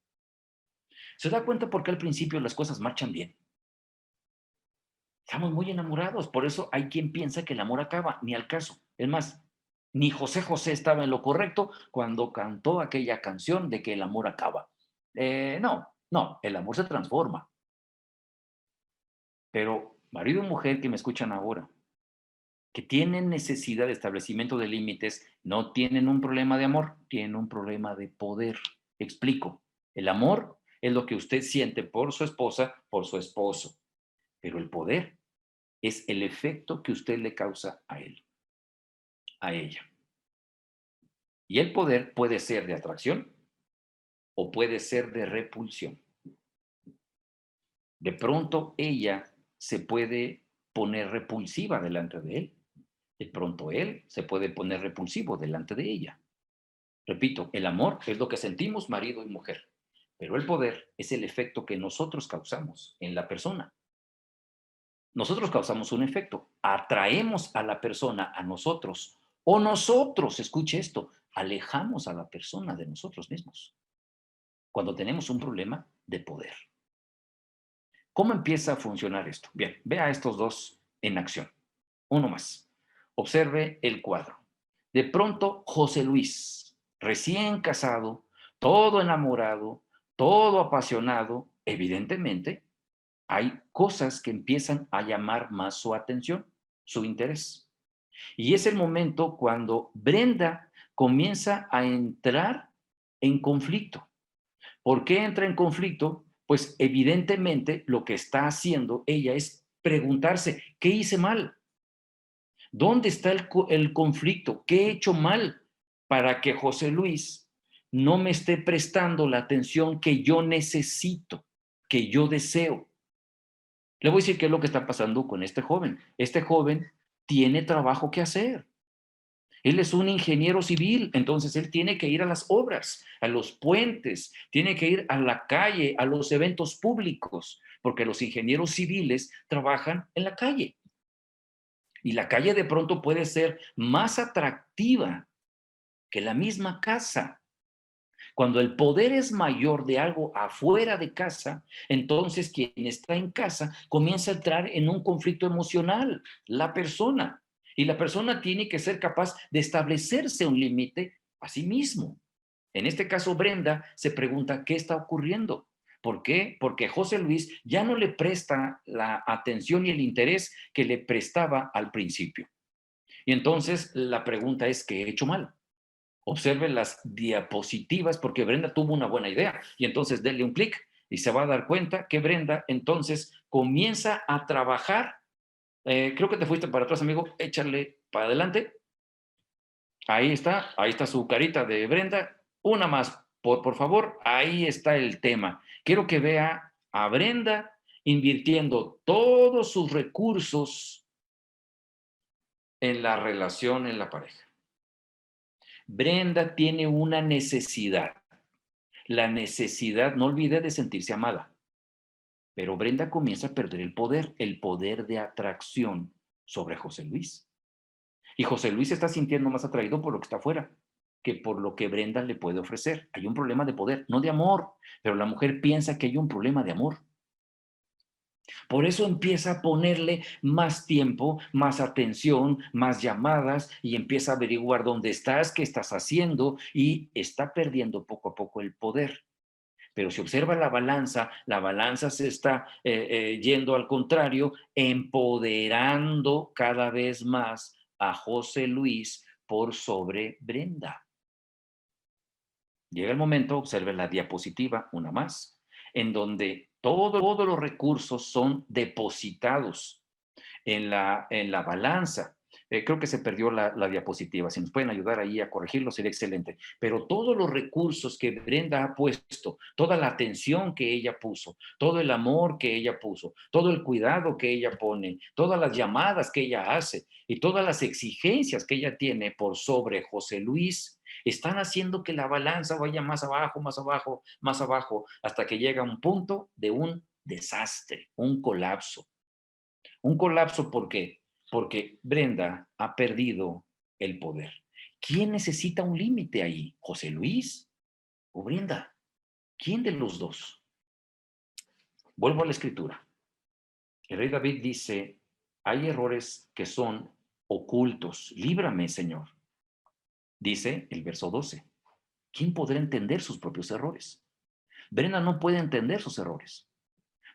S1: ¿Se da cuenta por qué al principio las cosas marchan bien? Estamos muy enamorados, por eso hay quien piensa que el amor acaba, ni al caso. Es más, ni José José estaba en lo correcto cuando cantó aquella canción de que el amor acaba. No, el amor se transforma. Pero marido y mujer que me escuchan ahora, que tienen necesidad de establecimiento de límites, no tienen un problema de amor, tienen un problema de poder. Explico. El amor es lo que usted siente por su esposa, por su esposo, pero el poder es el efecto que usted le causa a él, a ella. Y el poder puede ser de atracción o puede ser de repulsión. De pronto ella se puede poner repulsiva delante de él. De pronto él se puede poner repulsivo delante de ella. Repito, el amor es lo que sentimos marido y mujer, pero el poder es el efecto que nosotros causamos en la persona. Nosotros causamos un efecto, atraemos a la persona a nosotros o nosotros, escuche esto, alejamos a la persona de nosotros mismos cuando tenemos un problema de poder. ¿Cómo empieza a funcionar esto? Bien, vea estos dos en acción. Uno más. Observe el cuadro. De pronto, José Luis, recién casado, todo enamorado, todo apasionado, evidentemente, hay cosas que empiezan a llamar más su atención, su interés. Y es el momento cuando Brenda comienza a entrar en conflicto. ¿Por qué entra en conflicto? Pues evidentemente lo que está haciendo ella es preguntarse, ¿qué hice mal? ¿Dónde está el conflicto? ¿Qué he hecho mal para que José Luis no me esté prestando la atención que yo necesito, que yo deseo? Le voy a decir qué es lo que está pasando con este joven. Este joven tiene trabajo que hacer. Él es un ingeniero civil, entonces él tiene que ir a las obras, a los puentes, tiene que ir a la calle, a los eventos públicos, porque los ingenieros civiles trabajan en la calle. Y la calle de pronto puede ser más atractiva que la misma casa. Cuando el poder es mayor de algo afuera de casa, entonces quien está en casa comienza a entrar en un conflicto emocional, la persona. Y la persona tiene que ser capaz de establecerse un límite a sí mismo. En este caso, Brenda se pregunta, ¿qué está ocurriendo? ¿Por qué? Porque José Luis ya no le presta la atención y el interés que le prestaba al principio. Y entonces la pregunta es, ¿qué he hecho mal? Observe las diapositivas porque Brenda tuvo una buena idea y entonces denle un clic y se va a dar cuenta que Brenda entonces comienza a trabajar. Creo que te fuiste para atrás, amigo. Échale para adelante. Ahí está su carita de Brenda. Una más, por favor. Ahí está el tema. Quiero que vea a Brenda invirtiendo todos sus recursos en la relación, en la pareja. Brenda tiene una necesidad. La necesidad, no olvide, de sentirse amada. Pero Brenda comienza a perder el poder de atracción sobre José Luis. Y José Luis se está sintiendo más atraído por lo que está afuera que por lo que Brenda le puede ofrecer. Hay un problema de poder, no de amor, pero la mujer piensa que hay un problema de amor. Por eso empieza a ponerle más tiempo, más atención, más llamadas y empieza a averiguar dónde estás, qué estás haciendo y está perdiendo poco a poco el poder. Pero si observa la balanza se está yendo al contrario, empoderando cada vez más a José Luis por sobre Brenda. Llega el momento, observe la diapositiva, una más, en donde todos los recursos son depositados en la balanza. Creo que se perdió la diapositiva. Si nos pueden ayudar ahí a corregirlo, sería excelente. Pero todos los recursos que Brenda ha puesto, toda la atención que ella puso, todo el amor que ella puso, todo el cuidado que ella pone, todas las llamadas que ella hace y todas las exigencias que ella tiene por sobre José Luis, están haciendo que la balanza vaya más abajo, más abajo, más abajo, hasta que llega a un punto de un desastre, un colapso. Un colapso, ¿por qué? Porque Brenda ha perdido el poder. ¿Quién necesita un límite ahí? ¿José Luis o Brenda? ¿Quién de los dos? Vuelvo a la escritura. El rey David dice, hay errores que son ocultos. Líbrame, Señor. Dice el verso 12. ¿Quién podrá entender sus propios errores? Brenda no puede entender sus errores.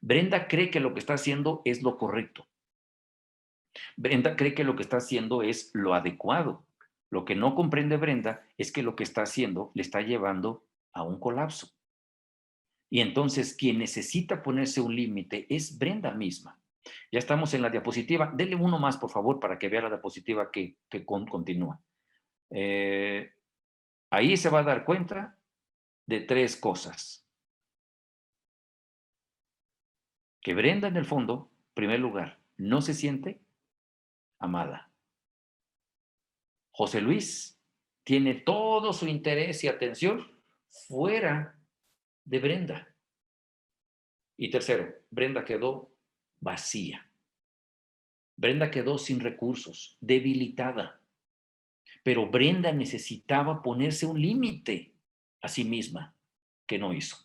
S1: Brenda cree que lo que está haciendo es lo correcto. Brenda cree que lo que está haciendo es lo adecuado. Lo que no comprende Brenda es que lo que está haciendo le está llevando a un colapso. Y entonces quien necesita ponerse un límite es Brenda misma. Ya estamos en la diapositiva. Dele uno más, por favor, para que vea la diapositiva que continúa. Ahí se va a dar cuenta de tres cosas. Que Brenda, en el fondo, en primer lugar, no se siente amada. José Luis tiene todo su interés y atención fuera de Brenda. Y tercero, Brenda quedó vacía. Brenda quedó sin recursos, debilitada. Pero Brenda necesitaba ponerse un límite a sí misma, que no hizo.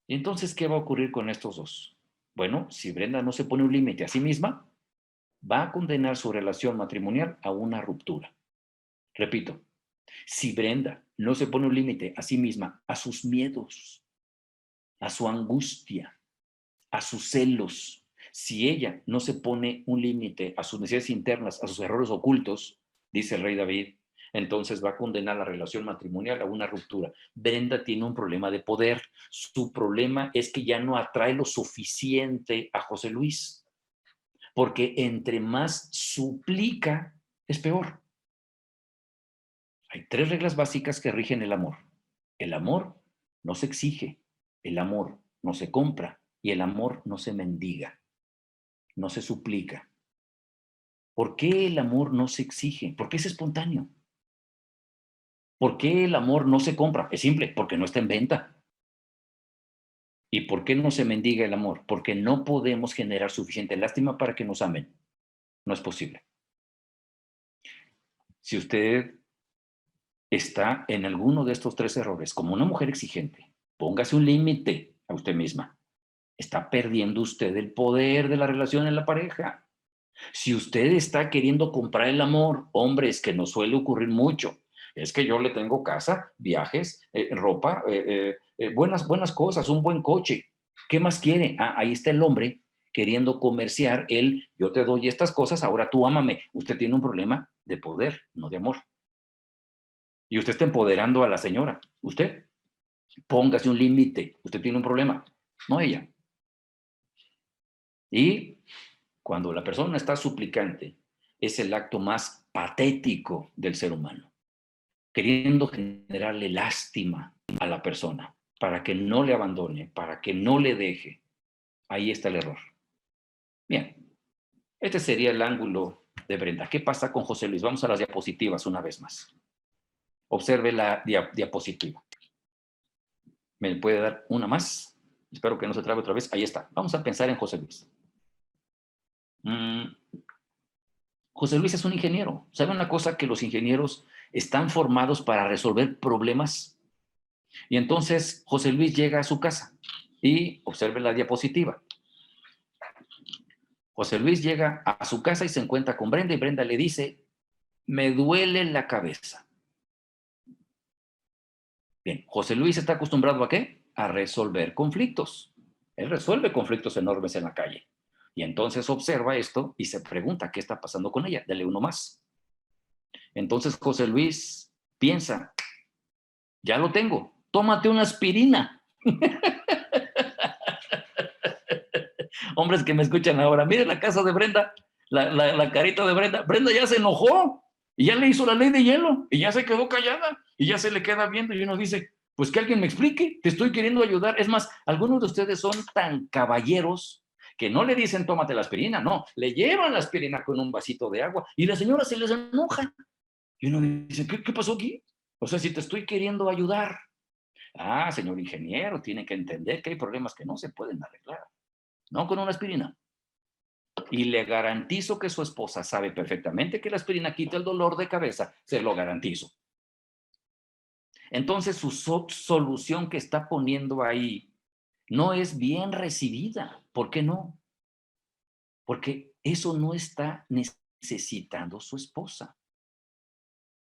S1: Y entonces, ¿qué va a ocurrir con estos dos? Bueno, si Brenda no se pone un límite a sí misma, va a condenar su relación matrimonial a una ruptura. Repito, si Brenda no se pone un límite a sí misma, a sus miedos, a su angustia, a sus celos, si ella no se pone un límite a sus necesidades internas, a sus errores ocultos, dice el rey David, entonces va a condenar la relación matrimonial a una ruptura. Brenda tiene un problema de poder. Su problema es que ya no atrae lo suficiente a José Luis, porque entre más suplica, es peor. Hay tres reglas básicas que rigen el amor. El amor no se exige, el amor no se compra y el amor no se mendiga, no se suplica. ¿Por qué el amor no se exige? Porque es espontáneo. ¿Por qué el amor no se compra? Es simple, porque no está en venta. ¿Y por qué no se mendiga el amor? Porque no podemos generar suficiente lástima para que nos amen. No es posible. Si usted está en alguno de estos tres errores, como una mujer exigente, póngase un límite a usted misma. Está perdiendo usted el poder de la relación en la pareja. Si usted está queriendo comprar el amor, hombre, es que nos suele ocurrir mucho. Es que yo le tengo casa, viajes, ropa, buenas cosas, un buen coche. ¿Qué más quiere? Ah, ahí está el hombre queriendo comerciar él, yo te doy estas cosas, ahora tú ámame. Usted tiene un problema de poder, no de amor. Y usted está empoderando a la señora. ¿Usted? Póngase un límite. Usted tiene un problema, no ella. Y cuando la persona está suplicante, es el acto más patético del ser humano, queriendo generarle lástima a la persona para que no le abandone, para que no le deje. Ahí está el error. Bien, este sería el ángulo de Brenda. ¿Qué pasa con José Luis? Vamos a las diapositivas una vez más. Observe la diapositiva. ¿Me puede dar una más? Espero que no se trabe otra vez. Ahí está. Vamos a pensar en José Luis. José Luis es un ingeniero. ¿Sabe una cosa? Que los ingenieros están formados para resolver problemas. Y entonces José Luis llega a su casa y observe la diapositiva. José Luis llega a su casa y se encuentra con Brenda y Brenda le dice, me duele la cabeza. Bien, José Luis está acostumbrado ¿a qué? A resolver conflictos. Él resuelve conflictos enormes en la calle. Y entonces observa esto y se pregunta qué está pasando con ella. Dele uno más. Entonces José Luis piensa, ya lo tengo, tómate una aspirina. Hombres que me escuchan ahora, miren la casa de Brenda, la carita de Brenda. Brenda ya se enojó y ya le hizo la ley de hielo y ya se quedó callada y ya se le queda viendo y uno dice, pues que alguien me explique, te estoy queriendo ayudar. Es más, algunos de ustedes son tan caballeros que no le dicen tómate la aspirina, no, le llevan la aspirina con un vasito de agua y la señora se les enoja. Y uno dice, ¿qué pasó aquí? O sea, si te estoy queriendo ayudar. Ah, señor ingeniero, tiene que entender que hay problemas que no se pueden arreglar. No con una aspirina. Y le garantizo que su esposa sabe perfectamente que la aspirina quita el dolor de cabeza. Se lo garantizo. Entonces, su solución que está poniendo ahí no es bien recibida. ¿Por qué no? Porque eso no está necesitando su esposa.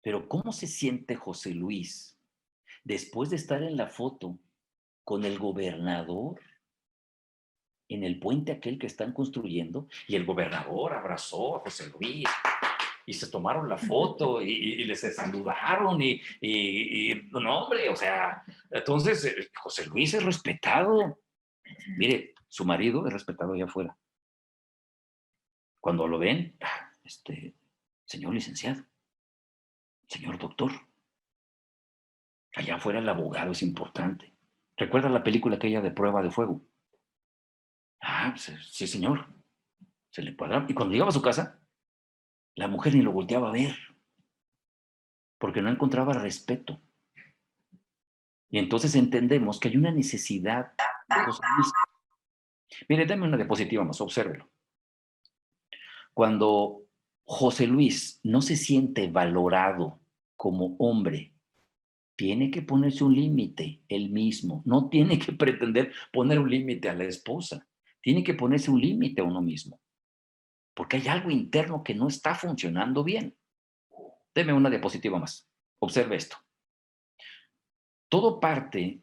S1: Pero ¿cómo se siente José Luis después de estar en la foto con el gobernador en el puente aquel que están construyendo? Y el gobernador abrazó a José Luis y se tomaron la foto y les saludaron y no, hombre, o sea, entonces José Luis es respetado. Mire, su marido es respetado allá afuera. Cuando lo ven, señor licenciado, señor doctor, allá afuera el abogado es importante. ¿Recuerda la película aquella de Prueba de Fuego? Ah, sí, señor. Se le cuadraba. Y cuando llegaba a su casa, la mujer ni lo volteaba a ver, porque no encontraba respeto. Y entonces entendemos que hay una necesidad de José Luis. Mire, dame una diapositiva más, obsérvelo. Cuando José Luis no se siente valorado como hombre, tiene que ponerse un límite él mismo. No tiene que pretender poner un límite a la esposa. Tiene que ponerse un límite a uno mismo. Porque hay algo interno que no está funcionando bien. Deme una diapositiva más. Observe esto. Todo parte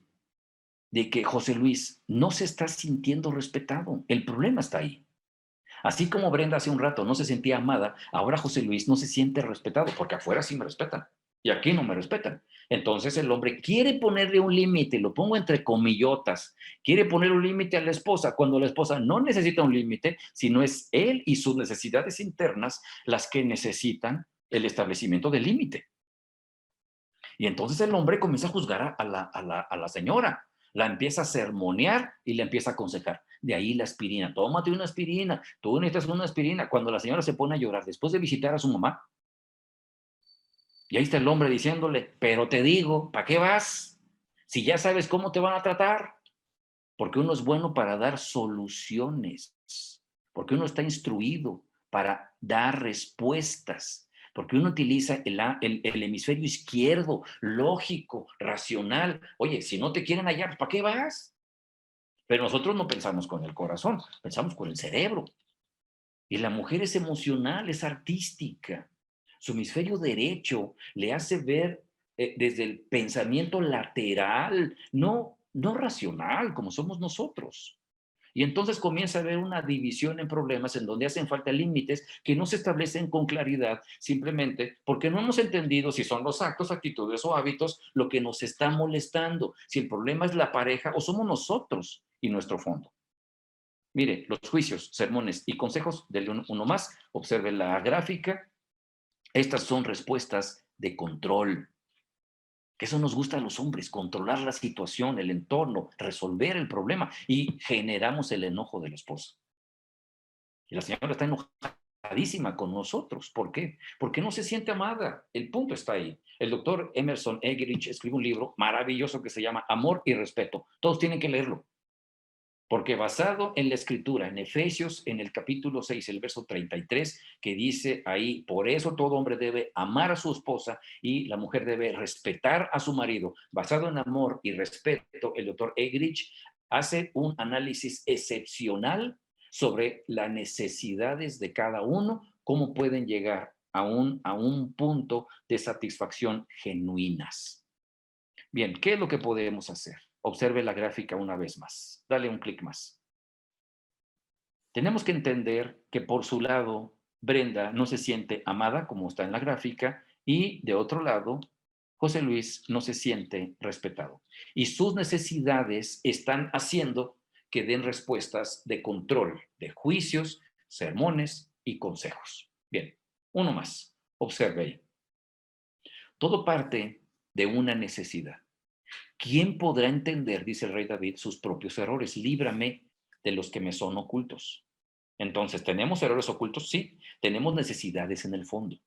S1: de que José Luis no se está sintiendo respetado. El problema está ahí. Así como Brenda hace un rato no se sentía amada, ahora José Luis no se siente respetado, porque afuera sí me respetan y aquí no me respetan. Entonces el hombre quiere ponerle un límite, lo pongo entre comillotas, quiere poner un límite a la esposa, cuando la esposa no necesita un límite, sino es él y sus necesidades internas las que necesitan el establecimiento del límite. Y entonces el hombre comienza a juzgar a la señora, la empieza a sermonear y le empieza a aconsejar. De ahí la aspirina, tómate una aspirina, tú necesitas una aspirina. Cuando la señora se pone a llorar después de visitar a su mamá, y ahí está el hombre diciéndole, pero te digo, ¿para qué vas? Si ya sabes cómo te van a tratar. Porque uno es bueno para dar soluciones, porque uno está instruido para dar respuestas, porque uno utiliza el hemisferio izquierdo, lógico, racional. Oye, si no te quieren hallar, ¿para qué vas? Pero nosotros no pensamos con el corazón, pensamos con el cerebro. Y la mujer es emocional, es artística. Su hemisferio derecho le hace ver desde el pensamiento lateral, no racional, como somos nosotros. Y entonces comienza a haber una división en problemas en donde hacen falta límites que no se establecen con claridad simplemente porque no hemos entendido si son los actos, actitudes o hábitos lo que nos está molestando, si el problema es la pareja o somos nosotros y nuestro fondo. Mire, los juicios, sermones y consejos, del uno más, observe la gráfica. Estas son respuestas de control, que eso nos gusta a los hombres, controlar la situación, el entorno, resolver el problema y generamos el enojo de la esposa. Y la señora está enojadísima con nosotros. ¿Por qué? Porque no se siente amada. El punto está ahí. El doctor Emerson Eggerichs escribe un libro maravilloso que se llama Amor y Respeto. Todos tienen que leerlo. Porque basado en la escritura, en Efesios, en el capítulo 6, el verso 33, que dice ahí, por eso todo hombre debe amar a su esposa y la mujer debe respetar a su marido. Basado en amor y respeto, el doctor Eggerichs hace un análisis excepcional sobre las necesidades de cada uno, cómo pueden llegar a un punto de satisfacción genuinas. Bien, ¿qué es lo que podemos hacer? Observe la gráfica una vez más. Dale un clic más. Tenemos que entender que por su lado, Brenda no se siente amada, como está en la gráfica, y de otro lado, José Luis no se siente respetado. Y sus necesidades están haciendo que den respuestas de control, de juicios, sermones y consejos. Bien, uno más. Observe ahí. Todo parte de una necesidad. ¿Quién podrá entender, dice el rey David, sus propios errores? Líbrame de los que me son ocultos. Entonces, ¿tenemos errores ocultos? Sí. Tenemos necesidades en el fondo.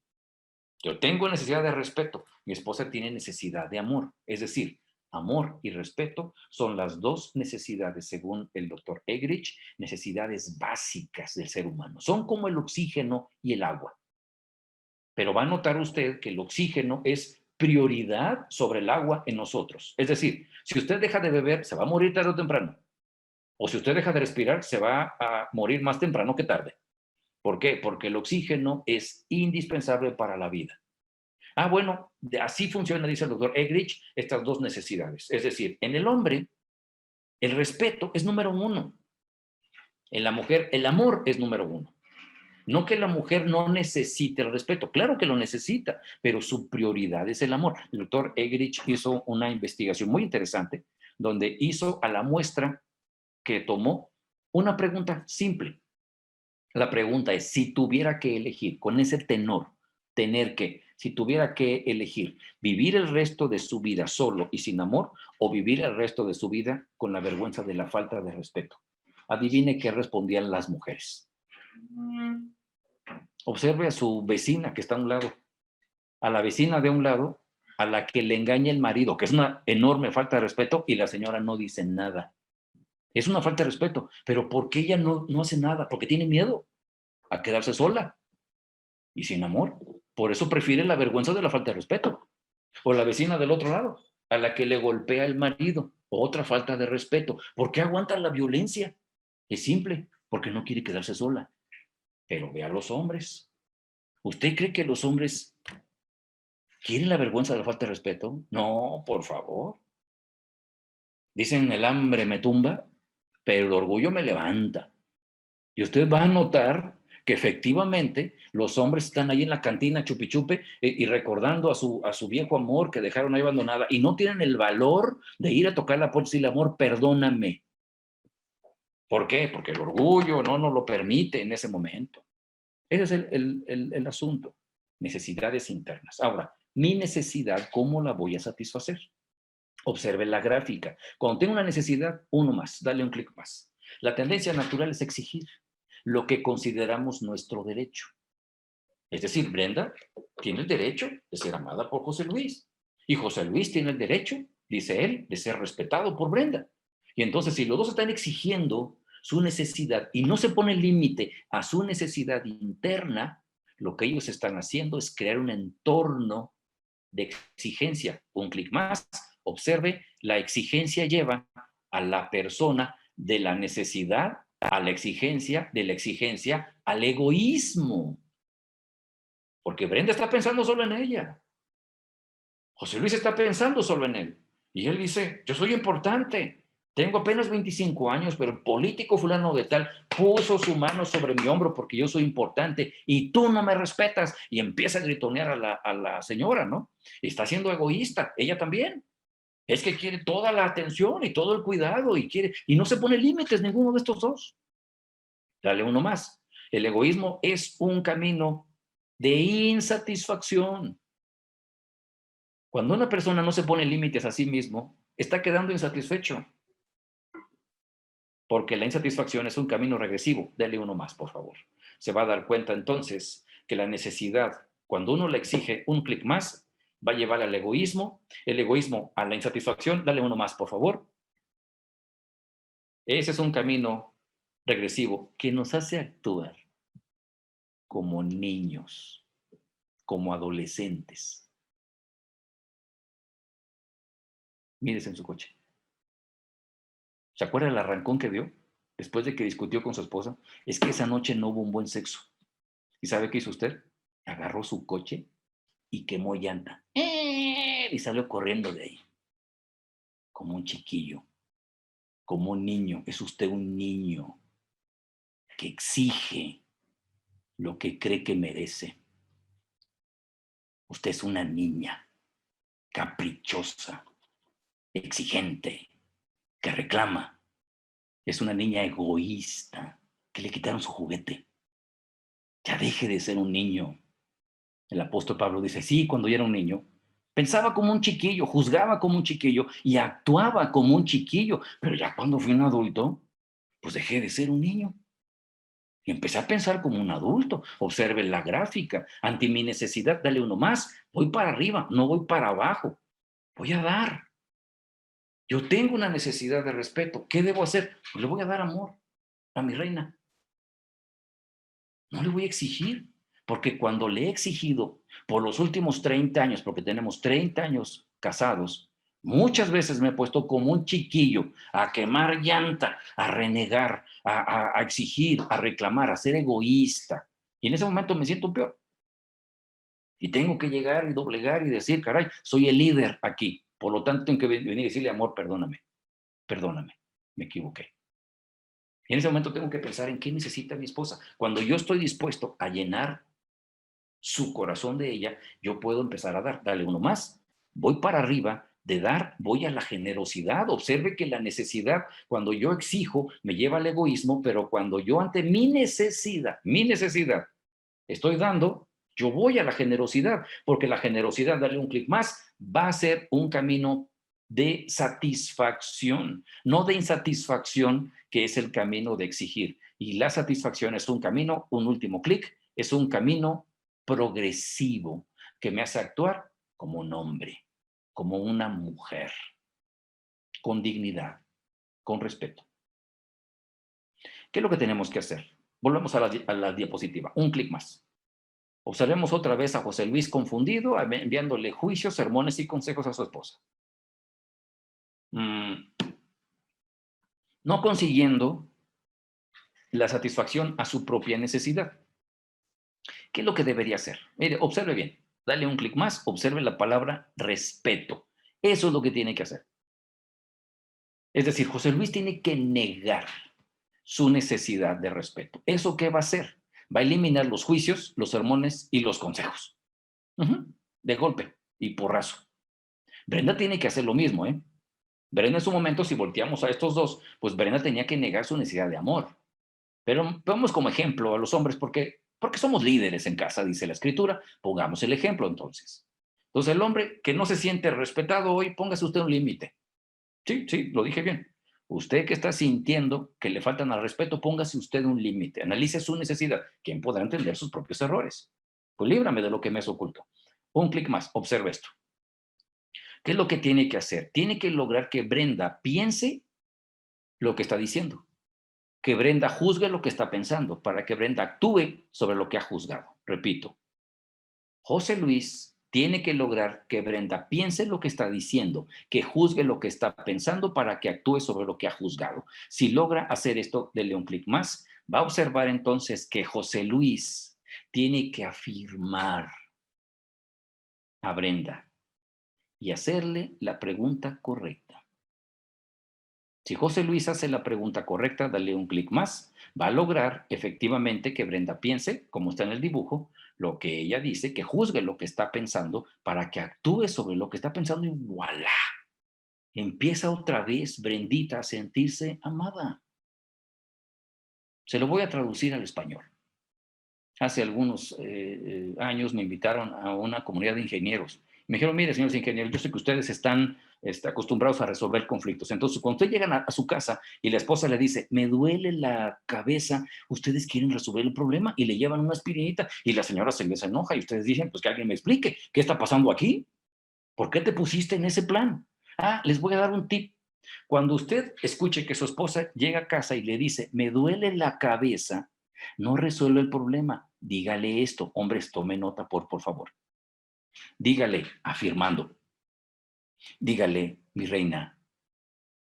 S1: Yo tengo necesidad de respeto. Mi esposa tiene necesidad de amor. Es decir, amor y respeto son las dos necesidades, según el doctor Eggerichs, necesidades básicas del ser humano. Son como el oxígeno y el agua. Pero va a notar usted que el oxígeno es prioridad sobre el agua en nosotros. Es decir, si usted deja de beber, se va a morir tarde o temprano. O si usted deja de respirar, se va a morir más temprano que tarde. ¿Por qué? Porque el oxígeno es indispensable para la vida. Ah, bueno, así funciona, dice el doctor Eggerichs, estas dos necesidades. Es decir, en el hombre, el respeto es número uno. En la mujer, el amor es número uno. No que la mujer no necesite el respeto, claro que lo necesita, pero su prioridad es el amor. El doctor Eggerichs hizo una investigación muy interesante donde hizo a la muestra que tomó una pregunta simple. La pregunta es, si tuviera que elegir, con ese tenor, si tuviera que elegir vivir el resto de su vida solo y sin amor o vivir el resto de su vida con la vergüenza de la falta de respeto. Adivine qué respondían las mujeres. Observe a su vecina que está a un lado, a la vecina de un lado, a la que le engaña el marido, que es una enorme falta de respeto, y la señora no dice nada. Es una falta de respeto, pero ¿por qué ella no hace nada? Porque tiene miedo a quedarse sola y sin amor. Por eso prefiere la vergüenza de la falta de respeto. O la vecina del otro lado, a la que le golpea el marido, otra falta de respeto. ¿Por qué aguanta la violencia? Es simple, porque no quiere quedarse sola. Pero ve a los hombres. ¿Usted cree que los hombres quieren la vergüenza de la falta de respeto? No, por favor. Dicen, el hambre me tumba, pero el orgullo me levanta. Y usted va a notar que efectivamente los hombres están ahí en la cantina chupi chupe y recordando a su viejo amor que dejaron ahí abandonada y no tienen el valor de ir a tocar la puerta y decirle, amor, perdóname. ¿Por qué? Porque el orgullo no nos lo permite en ese momento. Ese es el asunto. Necesidades internas. Ahora, mi necesidad, ¿cómo la voy a satisfacer? Observe la gráfica. Cuando tengo una necesidad, uno más, dale un clic más. La tendencia natural es exigir lo que consideramos nuestro derecho. Es decir, Brenda tiene el derecho de ser amada por José Luis. Y José Luis tiene el derecho, dice él, de ser respetado por Brenda. Y entonces, si los dos están exigiendo su necesidad y no se pone límite a su necesidad interna, lo que ellos están haciendo es crear un entorno de exigencia. Un clic más, observe, la exigencia lleva a la persona de la necesidad a la exigencia, de la exigencia al egoísmo. Porque Brenda está pensando solo en ella. José Luis está pensando solo en él. Y él dice, yo soy importante. Tengo apenas 25 años, pero el político fulano de tal puso su mano sobre mi hombro porque yo soy importante y tú no me respetas. Y empieza a gritonear a la señora, ¿no? Y está siendo egoísta, ella también. Es que quiere toda la atención y todo el cuidado y no se pone límites ninguno de estos dos. Dale uno más. El egoísmo es un camino de insatisfacción. Cuando una persona no se pone límites a sí mismo, está quedando insatisfecho, porque la insatisfacción es un camino regresivo. Dale uno más, por favor. Se va a dar cuenta entonces que la necesidad, cuando uno le exige un clic más, va a llevar al egoísmo, el egoísmo a la insatisfacción. Dale uno más, por favor. Ese es un camino regresivo que nos hace actuar como niños, como adolescentes. Mírese en su coche. ¿Se acuerda el arrancón que dio después de que discutió con su esposa? Es que esa noche no hubo un buen sexo. ¿Y sabe qué hizo usted? Agarró su coche y quemó llanta. Y salió corriendo de ahí. Como un chiquillo, como un niño. Es usted un niño que exige lo que cree que merece. Usted es una niña caprichosa, exigente, que reclama. Es una niña egoísta, que le quitaron su juguete. Ya deje de ser un niño. El apóstol Pablo dice, sí, cuando yo era un niño, pensaba como un chiquillo, juzgaba como un chiquillo y actuaba como un chiquillo, pero ya cuando fui un adulto, pues dejé de ser un niño. Y empecé a pensar como un adulto. Observe la gráfica. Ante mi necesidad, dale uno más. Voy para arriba, no voy para abajo. Voy a dar. Yo tengo una necesidad de respeto. ¿Qué debo hacer? Pues le voy a dar amor a mi reina. No le voy a exigir, porque cuando le he exigido por los últimos 30 años, porque tenemos 30 años casados, muchas veces me he puesto como un chiquillo a quemar llanta, a renegar, a exigir, a reclamar, a ser egoísta. Y en ese momento me siento peor. Y tengo que llegar y doblegar y decir, caray, soy el líder aquí. Por lo tanto, tengo que venir y decirle, amor, perdóname, perdóname, me equivoqué. Y en ese momento tengo que pensar en qué necesita mi esposa. Cuando yo estoy dispuesto a llenar su corazón de ella, yo puedo empezar a dar. Dale uno más. Voy para arriba de dar, voy a la generosidad. Observe que la necesidad, cuando yo exijo, me lleva al egoísmo, pero cuando yo ante mi necesidad, estoy dando, yo voy a la generosidad, porque la generosidad, darle un clic más, va a ser un camino de satisfacción, no de insatisfacción, que es el camino de exigir. Y la satisfacción es un camino, un último clic, es un camino progresivo que me hace actuar como un hombre, como una mujer, con dignidad, con respeto. ¿Qué es lo que tenemos que hacer? Volvemos a la diapositiva, un clic más. Observemos otra vez a José Luis confundido, enviándole juicios, sermones y consejos a su esposa. No consiguiendo la satisfacción a su propia necesidad. ¿Qué es lo que debería hacer? Mire, observe bien, dale un clic más, observe la palabra respeto. Eso es lo que tiene que hacer. Es decir, José Luis tiene que negar su necesidad de respeto. ¿Eso qué va a hacer? Va a eliminar los juicios, los sermones y los consejos. De golpe y porrazo. Brenda tiene que hacer lo mismo, ¿eh? Brenda en su momento, si volteamos a estos dos, pues Brenda tenía que negar su necesidad de amor. Pero pongamos como ejemplo a los hombres porque somos líderes en casa, dice la escritura. Pongamos el ejemplo entonces. Entonces el hombre que no se siente respetado hoy, póngase usted un límite. Sí, sí, lo dije bien. Usted que está sintiendo que le faltan al respeto, póngase usted un límite. Analice su necesidad. ¿Quién podrá entender sus propios errores? Pues líbrame de lo que me es oculto. Un clic más, observe esto. ¿Qué es lo que tiene que hacer? Tiene que lograr que Brenda piense lo que está diciendo, que Brenda juzgue lo que está pensando, para que Brenda actúe sobre lo que ha juzgado. Repito, José Luis tiene que lograr que Brenda piense lo que está diciendo, que juzgue lo que está pensando para que actúe sobre lo que ha juzgado. Si logra hacer esto, dele un clic más, va a observar entonces que José Luis tiene que afirmar a Brenda y hacerle la pregunta correcta. Si José Luis hace la pregunta correcta, dale un clic más, va a lograr efectivamente que Brenda piense, como está en el dibujo, lo que ella dice, que juzgue lo que está pensando para que actúe sobre lo que está pensando y voilà. Empieza otra vez Brendita a sentirse amada. Se lo voy a traducir al español. Hace algunos años me invitaron a una comunidad de ingenieros. Me dijeron, mire, señores ingenieros, yo sé que ustedes están acostumbrados a resolver conflictos. Entonces, cuando ustedes llegan a su casa y la esposa le dice, me duele la cabeza, ustedes quieren resolver el problema y le llevan una aspirinita y la señora se les enoja y ustedes dicen, pues que alguien me explique, ¿qué está pasando aquí? ¿Por qué te pusiste en ese plan? Ah, les voy a dar un tip. Cuando usted escuche que su esposa llega a casa y le dice, me duele la cabeza, no resuelve el problema. Dígale esto. Hombres, tome nota, por favor. Dígale, afirmando. Dígale, mi reina,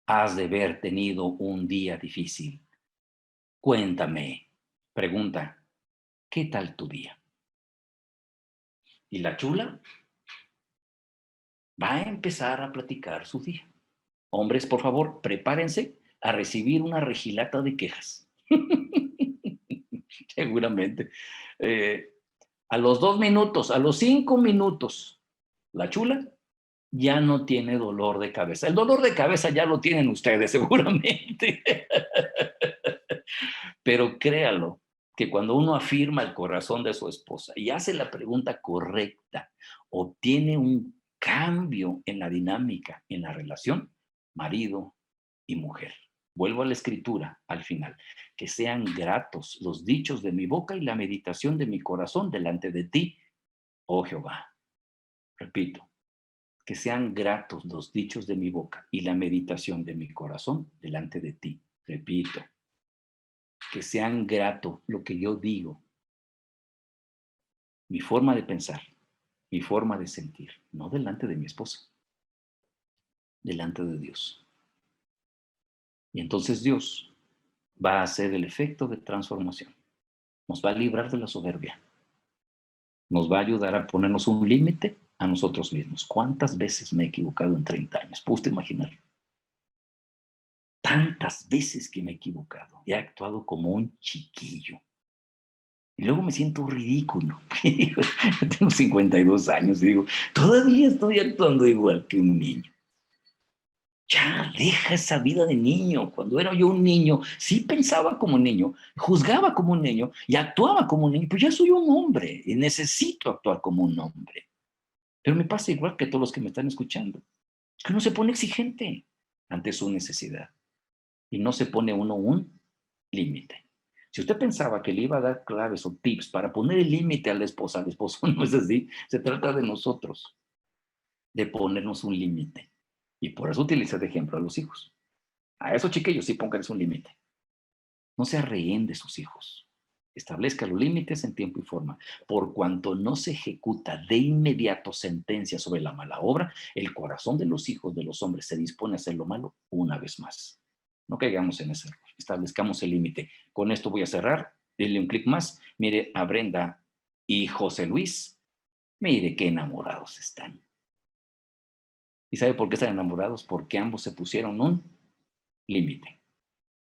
S1: has de haber tenido un día difícil. Cuéntame. Pregunta, ¿qué tal tu día? Y la chula va a empezar a platicar su día. Hombres, por favor, prepárense a recibir una regilata de quejas. Seguramente. A los 2 minutos, a los 5 minutos, la chula ya no tiene dolor de cabeza. El dolor de cabeza ya lo tienen ustedes, seguramente. Pero créalo, que cuando uno afirma el corazón de su esposa y hace la pregunta correcta, obtiene un cambio en la dinámica, en la relación, marido y mujer. Vuelvo a la escritura al final. Que sean gratos los dichos de mi boca y la meditación de mi corazón delante de ti, oh Jehová. Repito, que sean gratos los dichos de mi boca y la meditación de mi corazón delante de ti. Repito, que sean grato lo que yo digo, mi forma de pensar, mi forma de sentir, no delante de mi esposa, delante de Dios. Y entonces Dios va a hacer el efecto de transformación. Nos va a librar de la soberbia. Nos va a ayudar a ponernos un límite a nosotros mismos. ¿Cuántas veces me he equivocado en 30 años? ¿Puede usted imaginar? Tantas veces que me he equivocado. He actuado como un chiquillo. Y luego me siento ridículo. Tengo 52 años y digo, todavía estoy actuando igual que un niño. Ya, deja esa vida de niño. Cuando era yo un niño, sí pensaba como un niño, juzgaba como un niño y actuaba como un niño. Pues ya soy un hombre y necesito actuar como un hombre. Pero me pasa igual que todos los que me están escuchando. Es que uno se pone exigente ante su necesidad y no se pone uno un límite. Si usted pensaba que le iba a dar claves o tips para poner el límite a la esposa, al esposo no es así. Se trata de nosotros, de ponernos un límite. Y por eso utiliza de ejemplo a los hijos. A esos chiquillos sí pónganles un límite. No se rehén de sus hijos. Establezca los límites en tiempo y forma. Por cuanto no se ejecuta de inmediato sentencia sobre la mala obra, el corazón de los hijos de los hombres se dispone a hacer lo malo una vez más. No caigamos en ese error. Establezcamos el límite. Con esto voy a cerrar. Denle un clic más. Mire a Brenda y José Luis. Mire qué enamorados están. ¿Y sabe por qué están enamorados? Porque ambos se pusieron un límite.